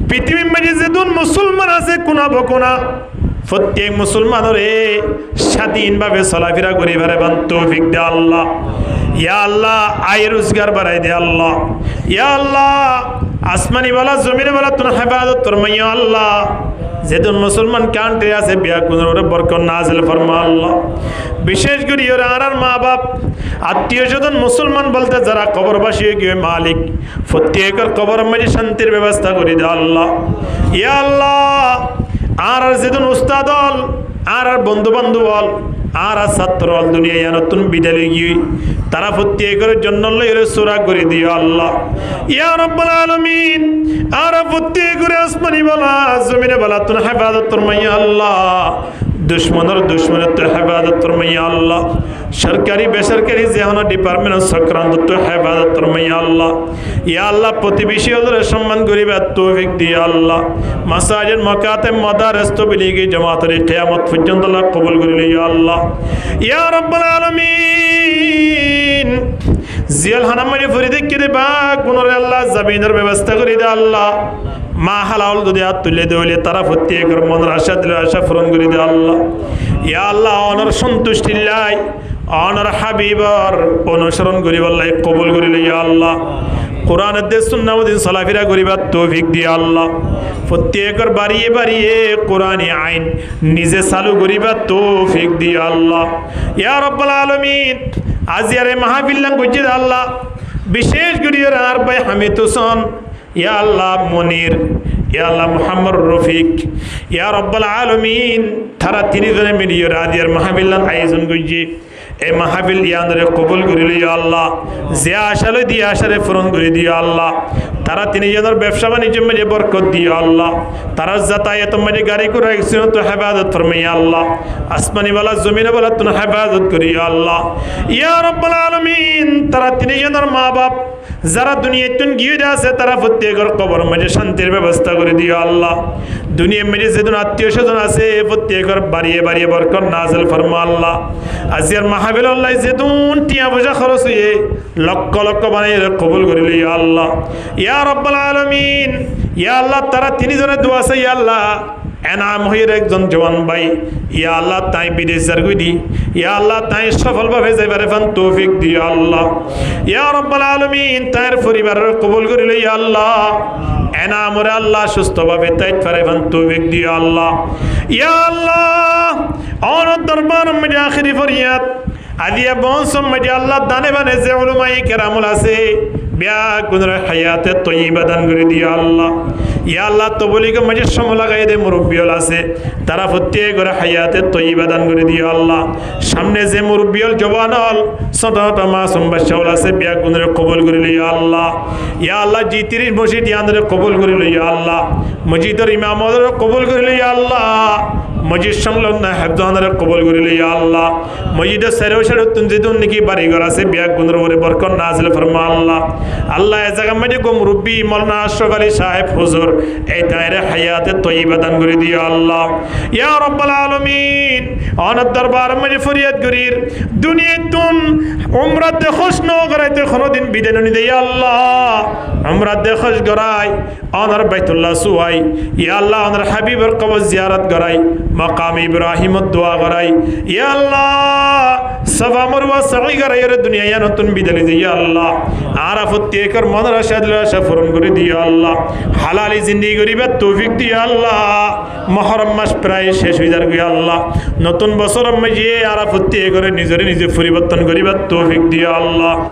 পৃথিবীর মধ্যে যে দুন মুসলমান আছে কোনা বকোনা প্রত্যেক মুসলমানরে স্বাধীনভাবে চলাফেরা করে ভারিবান তৌফিক দে আল্লাহ ইয়া আল্লাহ আয় রোজগার বাড়াই দে আল্লাহ ইয়া আল্লাহ আসমানি वाला জমিনে वाला তুন হেফাজত ফরমাইয়া আল্লাহ যেদিন মুসলমান কান্ট্রি আছে বিয়া কোনর বরকত নাজিল ফরমা আল্লাহ বিশেষ করে ওর আর মা বাপ আত্মীয় স্বজন মুসলমান বলতে যারা কবরবাসী হয়ে গিয়ে মালিক প্রত্যেকের কবর মধ্যে শান্তির ব্যবস্থা করে দে আল্লাহ ইয়া আল্লাহ আর যেদিন উস্তাদ হল আর বন্ধু বান্ধব হল আর ছাত্র হল দুনিয়ায় নতুন বিদায় গিয়ে তারা প্রত্যেকের জন্য সুরা করে দিও আল্লাহ ইয়া রাব্বাল আলামিন আর প্রত্যেকের আসমানি বলা জমিনে বলা তুন হেফাজত ফরমাইয়া আল্লাহ দুশ্মনের তো হেফাজত ফরমাইয়া আল্লাহ সরকারি বেসরকারি যে কোনো ডিপার্টমেন্ট সক্রান্ত তো হেফাজত ফরমাইয়া আল্লাহ ইয়া আল্লাহ প্রতিবেশী ওদের সম্মান করিবার তৌফিক দিয়ে আল্লাহ মাসাজিদ মাকাতিব মাদারিস তাবলীগি জামাতের কিয়ামত পর্যন্ত আল্লাহ কবুল করিলে ইয়া আল্লাহ ইয়া রাব্বুল আলামিন জিয়াল হানামারি ফরিদে কিরে বা কোনরে আল্লাহ জামিনের ব্যবস্থা করে দে আল্লাহ মা হালাল যদি হাত তুলে দেওয়ালে তারা প্রত্যেকের মনের আশা দিলে আশা পূরণ করে দে আল্লাহ ইয়া আল্লাহ অনর সন্তুষ্টি লাই অনর হাবিবর অনুসরণ করিব আল্লাহ কবুল করিলে ইয়া আল্লাহ কোরআনের দেশ সুন্নাহদিন সালাফিরা করিবার তৌফিক দিয়ে আল্লাহ প্রত্যেকের বাড়িয়ে বাড়িয়ে কোরআনি আইন নিজে চালু করিবার তৌফিক দিয়ে আল্লাহ ইয়া রাব্বুল আলামিন আজিয়ারে মাহফিল্লাং গজ্জিদ আল্লাহ বিশেষ করিয়ে আর ভাই হামিদ হোসেন ইয়া আল্লাহ মনির ইয়া আল্লাহ মুহাম্মদ রফিক ইয়া রাব্বুল আলামিন তারা তিনজনে মিলিয়ে আজিয়ার মাহফিল্লাং আয়োজন গজ্জি এই মাহফিল ইয়ানরে কবুল করিলে ইয়া আল্লাহ যে আশালে দিয়ে আশারে পূরণ করে দিও আল্লাহ তারা তিনজনের ব্যবসা বাণিজ্যের মধ্যে বরকত দিও আল্লাহ তারা যাতায়াত মধ্যে গাড়ি করে একজন তো হেফাজত ফরমাইয়া আল্লাহ আসমানি ওয়ালা জমিনে ওয়ালা তুমি হেফাজত করিও আল্লাহ ইয়া রাব্বুল আলামিন তারা তিনজনের মা বাপ যারা দুনিয়াতে গিয়ে আছে তারা প্রত্যেকের কবর মাঝে শান্তির ব্যবস্থা করে দিও আল্লাহ দুনিয়ার মাঝে যেদিন আত্মীয় স্বজন আছে প্রত্যেকের বাড়িয়ে বাড়িয়ে বরকত নাজিল ফরমা আল্লাহ আজিয়ার মাহফিল আল্লাহ যেদিন টিয়া পয়সা খরচ হয়ে লক্ষ লক্ষ বানিয়ে কবুল করিলে ইয়া আল্লাহ ইয়া রাব্বুল আলামিন ইয়া আল্লাহ তারা তিনজনের দোয়া আছে ইয়া আল্লাহ এনাম হইয়ের একজন জওয়ান ভাই ইয়া আল্লাহ তাই বিদেশ যারগুই দি ইয়া আল্লাহ তাই সফলভাবে যাইবারে ফান তৌফিক দিও আল্লাহ ইয়া রাব্বুল আলামিন তার পরিবারের কবুল করিলে ইয়া আল্লাহ এনামরে আল্লাহ সুস্থভাবে তাই ফারে ফান তৌফিক দিও আল্লাহ ইয়া আল্লাহ অনর দরবার মধ্যে আখিরি ফরিয়াদ আদিয়া বংশম মধ্যে আল্লাহ দানে বানে যে উলামায়ে কেরামুল আছে বিয়া গুনর হায়াতে তয়্যিবা দান করে দিও আল্লাহ ইয়া আল্লাহ তবলিগের মাঝে সময় লাগাই দে মুরব্বিয়ল আছে তারা প্রত্যেক করে হায়াতে তয়্যিবা দান করে দিও আল্লাহ সামনে যে মুরব্বিয়ল জওয়ানল ছোট ছোট মাসুম বাচ্চাওল আছে বিয়া গুনরে কবুল করে লইয়া আল্লাহ ইয়া আল্লাহ জি 30 মসজিদ ইয়ানরে কবুল করে লইয়া আল্লাহ মসজিদের ইমামদের কবুল করে লইয়া আল্লাহ মসজিদ সংলগ্ন হেফজানরে কবুল করে লইয়া আল্লাহ মসজিদের সেরেও সেরে যেদিন নাকি বাড়িঘর আছে বিয়া গুনর উপরে বরকত নাজিল ফরমা আল্লাহ আল্লাহ এ জায়গা মধ্যে গো মুরব্বি মাওলানা আশরাফ আলী সাহেব হুজুর এই দায়রে হায়াতে তয়্যিবা দান করে দিও আল্লাহ ইয়া রাব্বুল আলামিন অনার দরবার মধ্যে ফরিয়াদ করির দুনিয়াতুন উমরা দেখোস ন করাইতে কোনদিন বিদায় নি দেই আল্লাহ উমরা দেখোস গরাই অনার বাইতুল্লাহ সুয়াই ইয়া আল্লাহ অনার হাবিবের কবর জিয়ারত করাই মাকাম ইব্রাহিমত দোয়া করাই ইয়া আল্লাহ সাফা মারওয়া সাই করাই এর দুনিয়া নতুন বিদায় দেই আল্লাহ আরাফত তেকর মনের আশা দিল আশা পূরণ করে দিও আল্লাহ হালালি জিন্দেগি করিবার তৌফিক দিও আল্লাহ মুহররম মাস প্রায় শেষ হয়ে যাবে আল্লাহ নতুন বছর মাঝে আরাফত তেকর নিজরে নিজে পরিবর্তন করিবার তৌফিক দিও আল্লাহ।